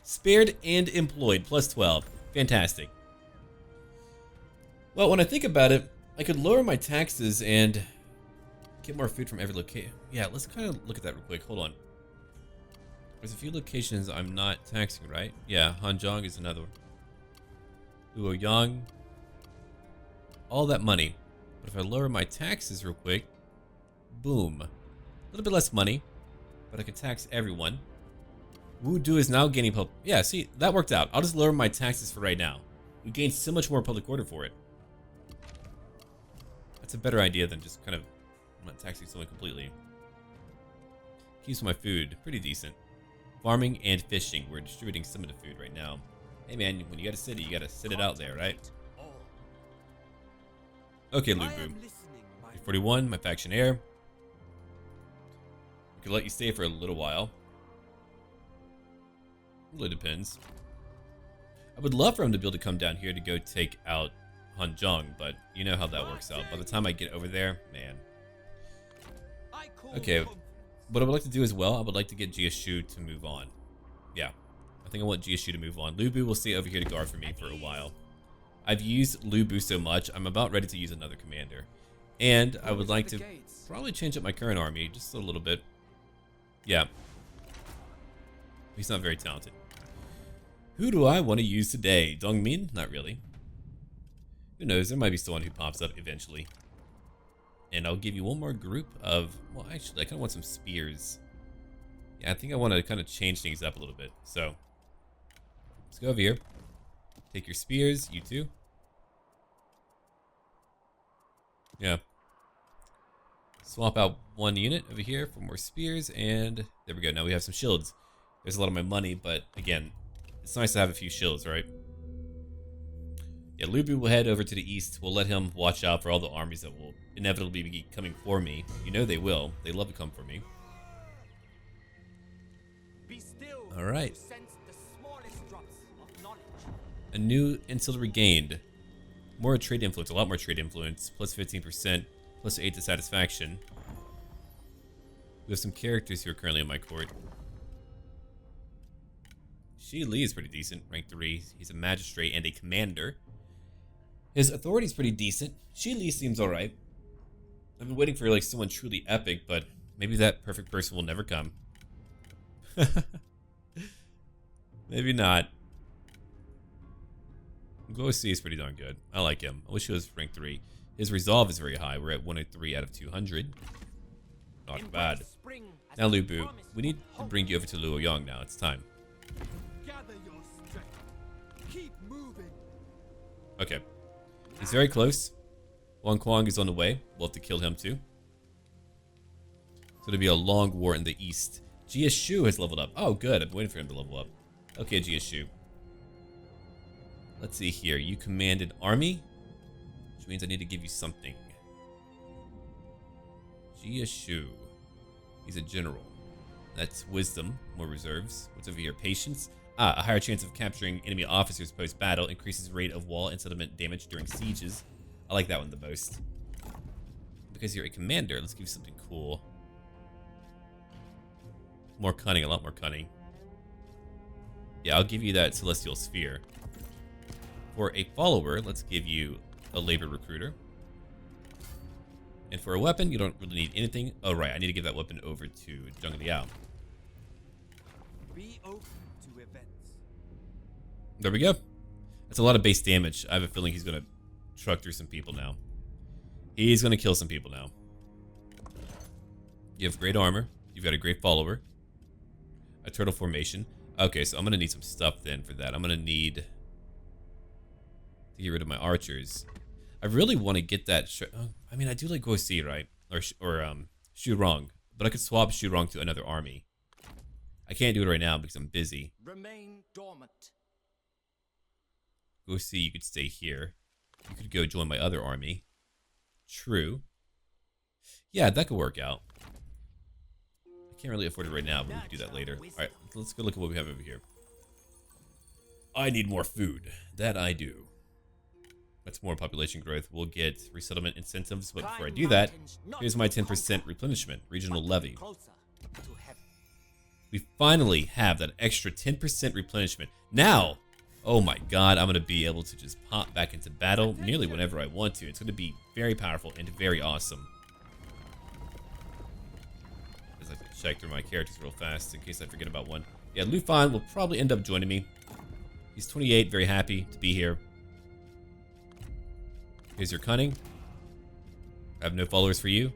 Spared and employed. Plus 12. Fantastic. Well, when I think about it, I could lower my taxes and get more food from every location. Yeah, let's kind of look at that real quick. Hold on. There's a few locations I'm not taxing, right? Yeah, Hanzhong is another one. Luoyang. All that money. But if I lower my taxes real quick, boom. A little bit less money, but I can tax everyone. Wudu is now gaining public. Yeah, see, that worked out. I'll just lower my taxes for right now. We gained so much more public order for it. That's a better idea than just kind of not taxing someone completely. Keeps my food pretty decent. Farming and fishing. We're distributing some of the food right now. Hey man, when you got a city, you gotta sit it out there, right? Okay, Lubu. 41, my faction heir. We could let you stay for a little while. Really depends. I would love for him to be able to come down here to go take out Hanzhong, but you know how that works out. By the time I get over there, man. Okay, what I would like to do as well, I would like to get Jiashu to move on. Yeah, I think I want Jiashu to move on. Lubu will stay over here to guard for me for a while. I've used Lubu so much, I'm about ready to use another commander. And I would like to probably change up my current army just a little bit. Yeah. He's not very talented. Who do I want to use today? Dongmin? Not really. Who knows? There might be someone who pops up eventually. And I'll give you one more group of... Well, actually, I kind of want some spears. Yeah, I think I want to kind of change things up a little bit. So, let's go over here. Take your spears, you too. Yeah. Swap out one unit over here for more spears, and there we go. Now we have some shields. There's a lot of my money, but again, it's nice to have a few shields, right? Yeah, Lubu will head over to the east. We'll let him watch out for all the armies that will inevitably be coming for me. You know they will. They love to come for me. All right. A new intel regained. More trade influence. A lot more trade influence. Plus 15%. Plus 8 to satisfaction. We have some characters who are currently in my court. Shi Li is pretty decent. Rank 3. He's a magistrate and a commander. His authority is pretty decent. Shi Li seems alright. I've been waiting for like someone truly epic, but maybe that perfect person will never come. Maybe not. Go see is pretty darn good. I like him. I wish he was rank 3. His resolve is very high. We're at 103 out of 200. Not bad. Now Lubu, we need to bring you over to Luoyang now. It's time. Okay. He's very close. Wang Kuang is on the way. We'll have to kill him too. So it'll be a long war in the east. Jiashu has leveled up. Oh, good. I've been waiting for him to level up. Okay, Jiashu. Let's see here. You command an army, which means I need to give you something. Jiashu. He's a general. That's wisdom. More reserves. What's over here? Patience. Ah, a higher chance of capturing enemy officers post-battle. Increases rate of wall and settlement damage during sieges. I like that one the most. Because you're a commander, let's give you something cool. More cunning, a lot more cunning. Yeah, I'll give you that celestial sphere. For a follower, let's give you a labor recruiter. And for a weapon, you don't really need anything. Oh, right, I need to give that weapon over to Zhang Liao. Be open to events. There we go. That's a lot of base damage. I have a feeling he's going to truck through some people now. He's going to kill some people now. You have great armor. You've got a great follower. A turtle formation. Okay, so I'm going to need some stuff then for that. I'm going to need to get rid of my archers. I really want to get that... I mean, I do like Guosi, right? Or Shurong. But I could swap Shurong to another army. I can't do it right now because I'm busy. Remain dormant. Guosi, you could stay here. You could go join my other army. True. Yeah, that could work out. I can't really afford it right now, but we can do that later. Alright, let's go look at what we have over here. I need more food. That I do. That's more population growth. We'll get resettlement incentives, but before I do that, here's my 10% replenishment, regional levy. We finally have that extra 10% replenishment. Now, oh my god, I'm going to be able to just pop back into battle nearly whenever I want to. It's going to be very powerful and very awesome. Just like to check through my characters real fast in case I forget about one. Yeah, Lufan will probably end up joining me. He's 28, very happy to be here. Here's your cunning. I have no followers for you.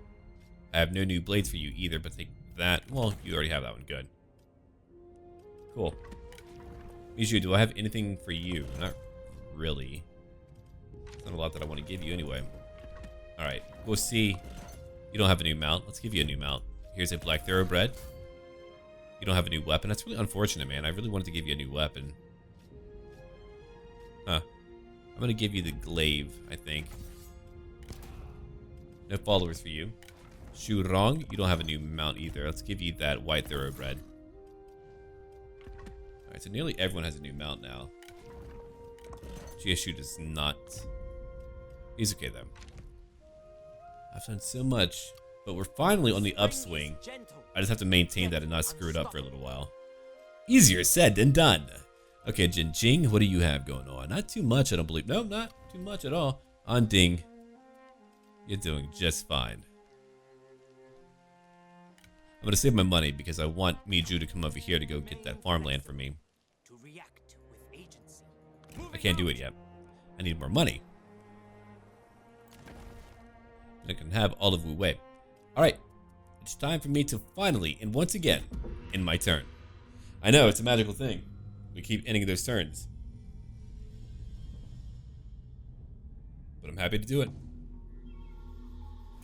I have no new blades for you either, but take that. Well, you already have that one. Good. Cool. Zhuo, do I have anything for you? Not really. There's not a lot that I want to give you anyway. Alright, we'll see. You don't have a new mount. Let's give you a new mount. Here's a black thoroughbred. You don't have a new weapon. That's really unfortunate, man. I really wanted to give you a new weapon. Huh. I'm going to give you the glaive, I think. No followers for you. Shurong, you don't have a new mount either. Let's give you that white thoroughbred. Alright, so nearly everyone has a new mount now. Jiashu does not. He's okay, though. I've done so much, but we're finally on the upswing. I just have to maintain that and not screw it up for a little while. Easier said than done. Okay, Jinjing, what do you have going on? Not too much, I don't believe. No, not too much at all. Anding, you're doing just fine. I'm going to save my money because I want Zhuo to come over here to go get that farmland for me. I can't do it yet. I need more money. I can have all of Wu Wei. Alright, it's time for me to finally, and once again, end my turn. I know, it's a magical thing. We keep ending those turns. But I'm happy to do it.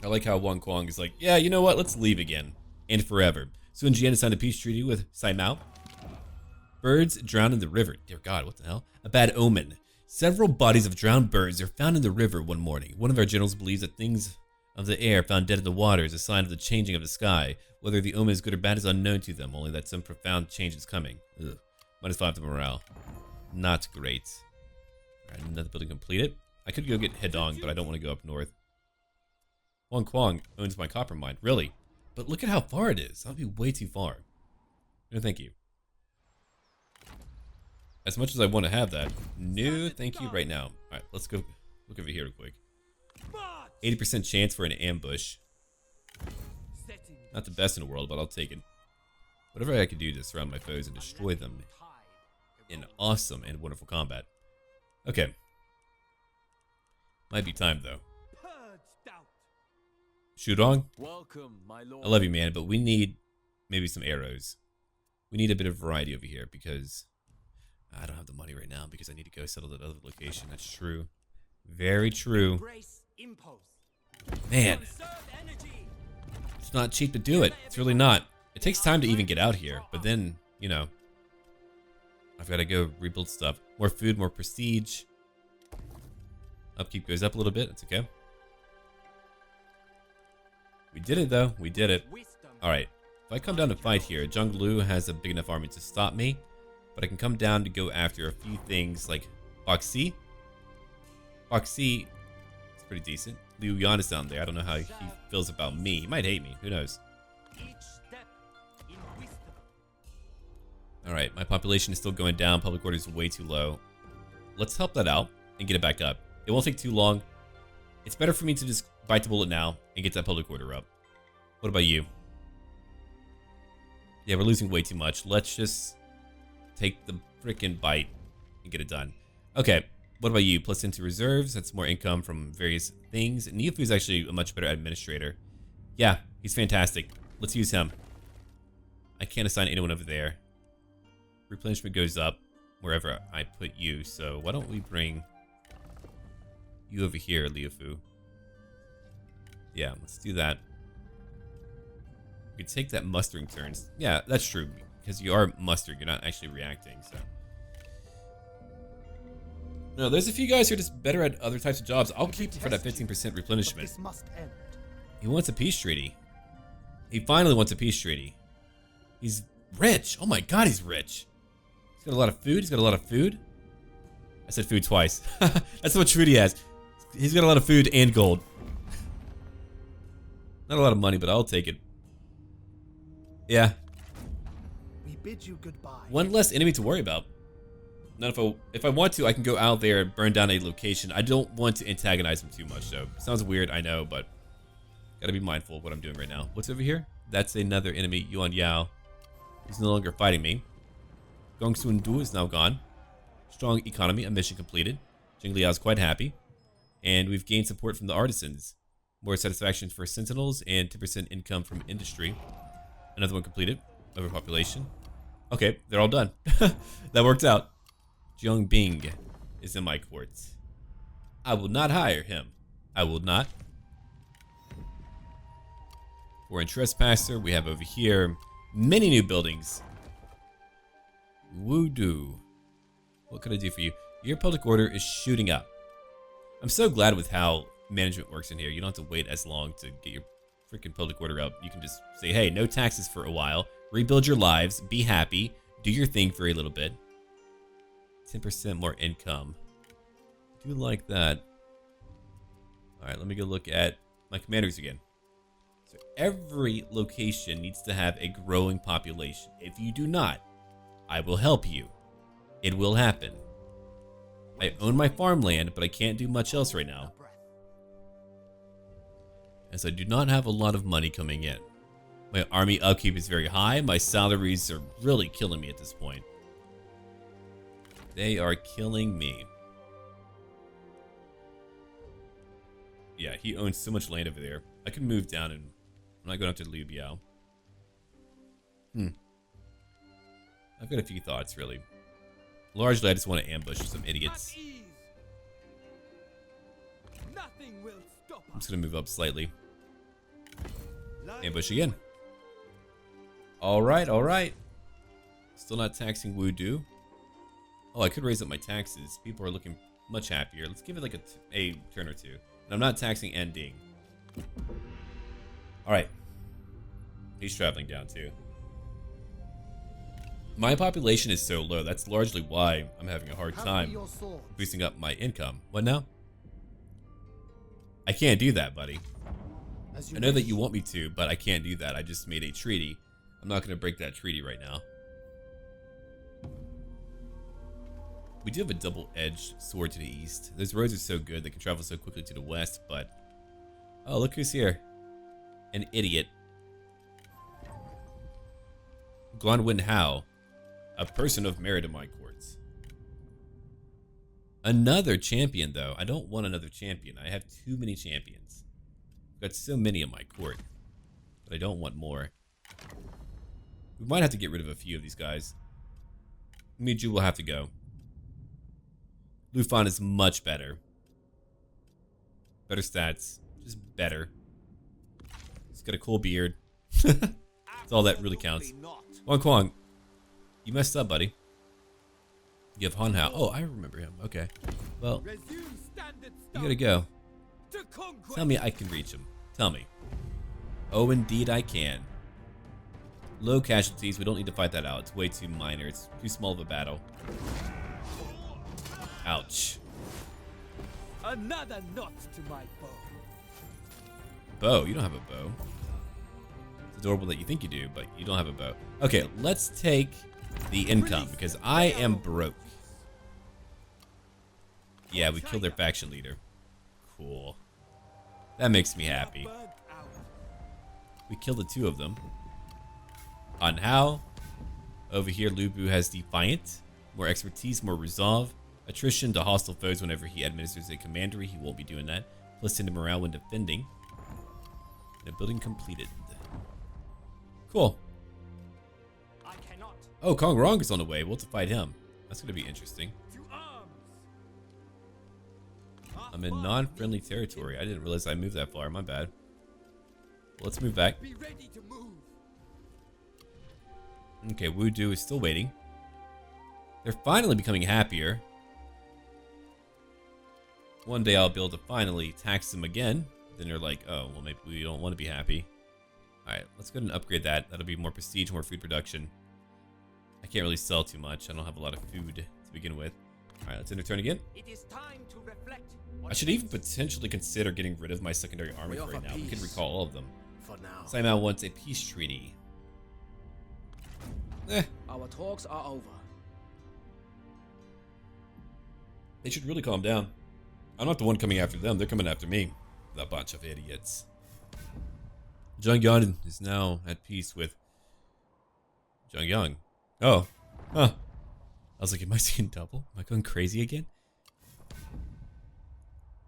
I like how Wang Kuang is like, yeah, you know what, let's leave again. And forever. Sun Jian has signed a peace treaty with Sai Mao. Birds drowned in the river. Dear God, what the hell? A bad omen. Several bodies of drowned birds are found in the river one morning. One of our generals believes that things of the air found dead in the water is a sign of the changing of the sky. Whether the omen is good or bad is unknown to them, only that some profound change is coming. Ugh. -5 to morale. Not great. Alright, another building completed. I could go get Hedong, but I don't want to go up north. Wang Kuang owns my copper mine. Really? But look at how far it is. That'll be way too far. No, thank you. As much as I want to have that. No, thank you right now. Alright, let's go look over here real quick. 80% chance for an ambush. Not the best in the world, but I'll take it. Whatever I can do to surround my foes and destroy them in awesome and wonderful combat. Okay. Might be time, though. Shudong, I love you, man, but we need maybe some arrows. We need a bit of variety over here because I don't have the money right now because I need to go settle that other location. That's true. Very true. Man. It's not cheap to do it. It's really not. It takes time to even get out here, but then, you know, I've got to go rebuild stuff. More food, more prestige. Upkeep goes up a little bit. It's okay. We did it, though. We did it. Alright. If I come down to fight here, Zhang Lu has a big enough army to stop me. But I can come down to go after a few things like Boxi. Boxi is pretty decent. Liu Yan is down there. I don't know how he feels about me. He might hate me. Who knows? Alright, my population is still going down. Public order is way too low. Let's help that out and get it back up. It won't take too long. It's better for me to just bite the bullet now and get that public order up. What about you? Yeah, we're losing way too much. Let's just take the freaking bite and get it done. Okay, what about you? Plus into reserves. That's more income from various things. Niafu is actually a much better administrator. Yeah, he's fantastic. Let's use him. I can't assign anyone over there. Replenishment goes up wherever I put you. So why don't we bring you over here, Liafu? Yeah, let's do that. We could take that mustering turns. Yeah, that's true. Because you are mustering, you're not actually reacting, so. No, there's a few guys who are just better at other types of jobs. I'll keep him for that 15% replenishment. He wants a peace treaty. He finally wants a peace treaty. He's rich. Oh my god, he's rich. He's got a lot of food. He's got a lot of food. I said food twice. That's what treaty has. He's got a lot of food and gold. Not a lot of money, but I'll take it. Yeah. We bid you goodbye. One less enemy to worry about. Now, if I want to, I can go out there and burn down a location. I don't want to antagonize him too much, though. Sounds weird, I know, but gotta be mindful of what I'm doing right now. What's over here? That's another enemy, Yuan Yao. He's no longer fighting me. Gongsun Du is now gone. Strong economy, a mission completed. Jing Liao is quite happy. And we've gained support from the artisans. More satisfaction for sentinels and 10% income from industry. Another one completed. Overpopulation. Okay, they're all done. That worked out. Jiang Bing is in my court. I will not hire him. I will not. Foreign trespasser. We have over here many new buildings. Wudu. What could I do for you? Your public order is shooting up. I'm so glad with how management works in here. You don't have to wait as long to get your freaking public order up. You can just say, hey, no taxes for a while. Rebuild your lives. Be happy. Do your thing for a little bit. 10% more income. I do like that. Alright, let me go look at my commanders again. So every location needs to have a growing population. If you do not, I will help you. It will happen. I own my farmland, but I can't do much else right now, as I do not have a lot of money coming in. My army upkeep is very high. My salaries are really killing me at this point. They are killing me. Yeah, he owns so much land over there. I could move down and I'm not going up to Liu Biao. I've got a few thoughts, really. Largely, I just want to ambush some idiots. I'm just going to move up slightly. Ambush again. Alright, alright. Still not taxing Wudu. Oh, I could raise up my taxes. People are looking much happier. Let's give it like a turn or two. And I'm not taxing ending. Alright. He's traveling down too. My population is so low. That's largely why I'm having a hard time boosting up my income. What now? I can't do that, buddy. I know that you want me to, but I can't do that. I just made a treaty. I'm not going to break that treaty right now. We do have a double-edged sword to the east. Those roads are so good. They can travel so quickly to the west, but... Oh, look who's here. An idiot. Guanwen Hao. A person of merit in my courts. Another champion, though. I don't want another champion. I have too many champions. I've got so many in my court. But I don't want more. We might have to get rid of a few of these guys. Miju will have to go. Lufan is much better. Better stats. Just better. He's got a cool beard. That's all that really counts. Wang Kwang, you messed up, buddy. You have Han Hao. Oh, I remember him. Okay. Well, you gotta go. Tell me I can reach him. Tell me. Oh, indeed I can. Low casualties. We don't need to fight that out. It's way too minor. It's too small of a battle. Ouch. Another knot to my bow. Bow? You don't have a bow. It's adorable that you think you do, but you don't have a bow. Okay, let's take the income because I am broke. Yeah, we killed their faction leader. Cool. That makes me happy. We killed the two of them. On how? Over here, Lu Bu has Defiant. More expertise, more resolve. Attrition to hostile foes whenever he administers a commandery. He won't be doing that. Plus 10 to morale when defending. And a building completed. Cool. Oh, Kong Rong is on the way. We'll have to fight him. That's going to be interesting. I'm in non-friendly territory. I didn't realize I moved that far. My bad. Well, let's move back. Okay, Wudu is still waiting. They're finally becoming happier. One day I'll be able to finally tax them again. Then they're like, oh, well, maybe we don't want to be happy. Alright, let's go ahead and upgrade that. That'll be more prestige, more food production. I can't really sell too much. I don't have a lot of food to begin with. Alright, let's enter turn again. It is time to reflect. I should even potentially consider getting rid of my secondary army right now. We can recall all of them. For now. Simao wants a peace treaty. Our talks are over. They should really calm down. I'm not the one coming after them. They're coming after me. The bunch of idiots. Zhongyang is now at peace with Zhongyang. Oh. Huh. I was like, am I seeing double? Am I going crazy again?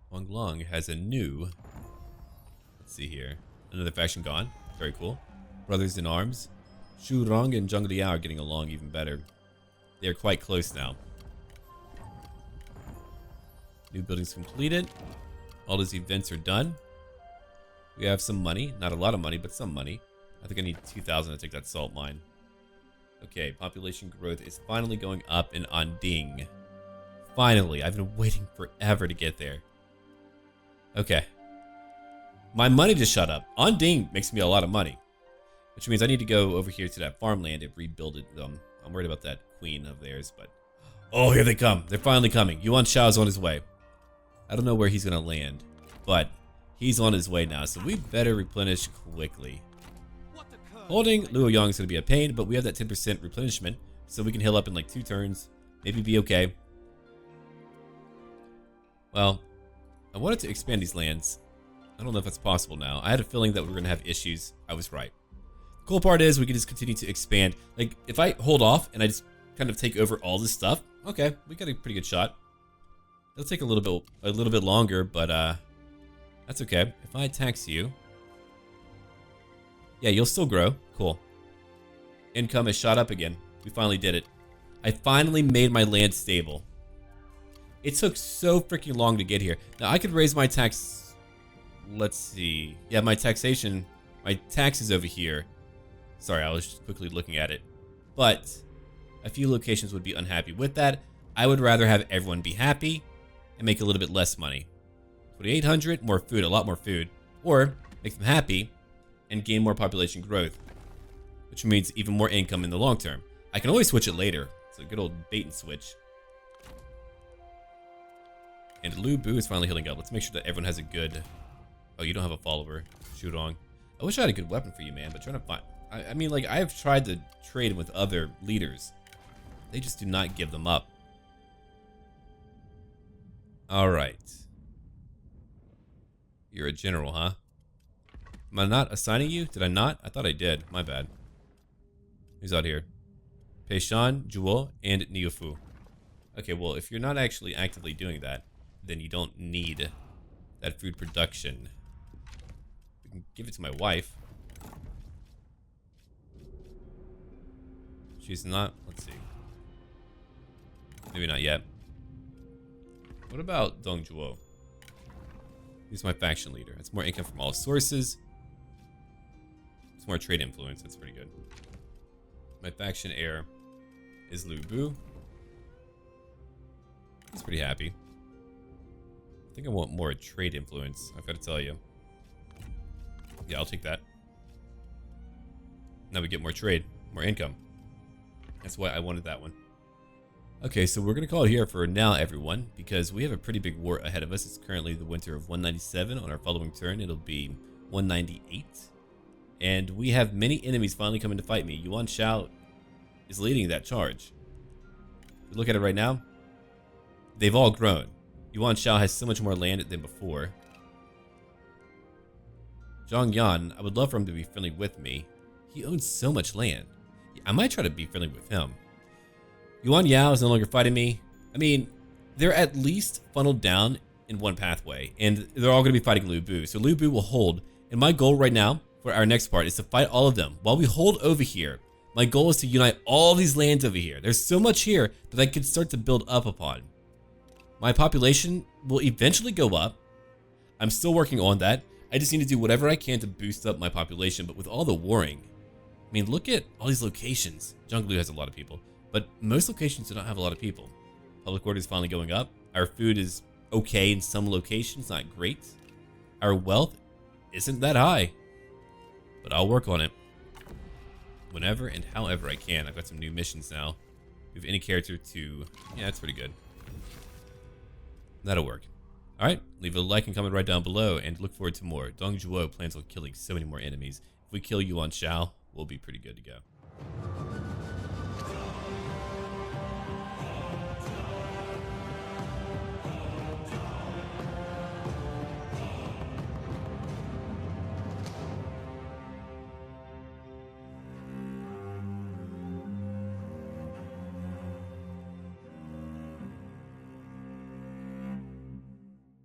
Wang Long has a new Let's see here. Another faction gone. Very cool. Brothers in arms. Shu Rong and Zheng Liao are getting along even better. They're quite close now. New buildings completed. All those events are done. We have some money. Not a lot of money, but some money. I think I need 2,000 to take that salt mine. Okay, population growth is finally going up in Anding. Finally, I've been waiting forever to get there. Okay. My money just shot up. Anding makes me a lot of money. Which means I need to go over here to that farmland and rebuild it. I'm worried about that queen of theirs, but... Oh, here they come. They're finally coming. Yuan Shao's on his way. I don't know where he's going to land, but he's on his way now, so we better replenish quickly. Holding Luo Yang is going to be a pain, but we have that 10% replenishment, so we can heal up in like 2 turns. Maybe be okay. Well, I wanted to expand these lands. I don't know if that's possible now. I had a feeling that we were going to have issues. I was right. The cool part is we can just continue to expand. Like, if I hold off and I just kind of take over all this stuff, okay, we got a pretty good shot. It'll take a little bit longer, but that's okay. If I tax you, yeah, you'll still grow. Cool. Income has shot up again. We finally did it. I finally made my land stable. It took so freaking long to get here. Now I could raise my tax. Let's see. Yeah, my taxation, my taxes over here. Sorry, I was just quickly looking at it. But a few locations would be unhappy with that. I would rather have everyone be happy and make a little bit less money. 2,800, more food, a lot more food. Or make them happy and gain more population growth, which means even more income in the long term. I can always switch it later. It's a good old bait and switch. And Lu Bu is finally healing up. Let's make sure that everyone has a good... Oh, you don't have a follower. Shurong. I wish I had a good weapon for you, man, but trying to find... I mean, like, I've tried to trade with other leaders. They just do not give them up. Alright. You're a general, huh? Am I not assigning you? Did I not? I thought I did. My bad. Who's out here? Peishan, Zhuo, and Niufu. Okay, well, if you're not actually actively doing that, then you don't need that food production. We can give it to my wife. She's not... Let's see. Maybe not yet. What about Dong Zhuo? He's my faction leader. That's more income from all sources. It's more trade influence. That's pretty good. My faction heir is Lu Bu. He's pretty happy. I think I want more trade influence. I've got to tell you. Yeah, I'll take that. Now we get more trade, more income. That's why I wanted that one. Okay, so we're going to call it here for now, everyone, because we have a pretty big war ahead of us. It's currently the winter of 197. On our following turn, it'll be 198. And we have many enemies finally coming to fight me. Yuan Shao is leading that charge. If we look at it right now, they've all grown. Yuan Shao has so much more land than before. Zhang Yan, I would love for him to be friendly with me. He owns so much land. I might try to be friendly with him. Yuan Yao is no longer fighting me. I mean, they're at least funneled down in one pathway, and they're all going to be fighting Lu Bu. So Lu Bu will hold, and my goal right now for our next part is to fight all of them. While we hold over here, my goal is to unite all these lands over here. There's so much here that I could start to build up upon. My population will eventually go up. I'm still working on that. I just need to do whatever I can to boost up my population, but with all the warring, I mean, look at all these locations. Zhonglu has a lot of people, but most locations do not have a lot of people. Public order is finally going up. Our food is okay in some locations, not great. Our wealth isn't that high, but I'll work on it whenever and however I can. I've got some new missions now. We have any character to... Yeah, that's pretty good. That'll work. Alright, leave a like and comment right down below, and look forward to more. Dong Zhuo plans on killing so many more enemies. If we kill Yuan Shao, we'll be pretty good to go.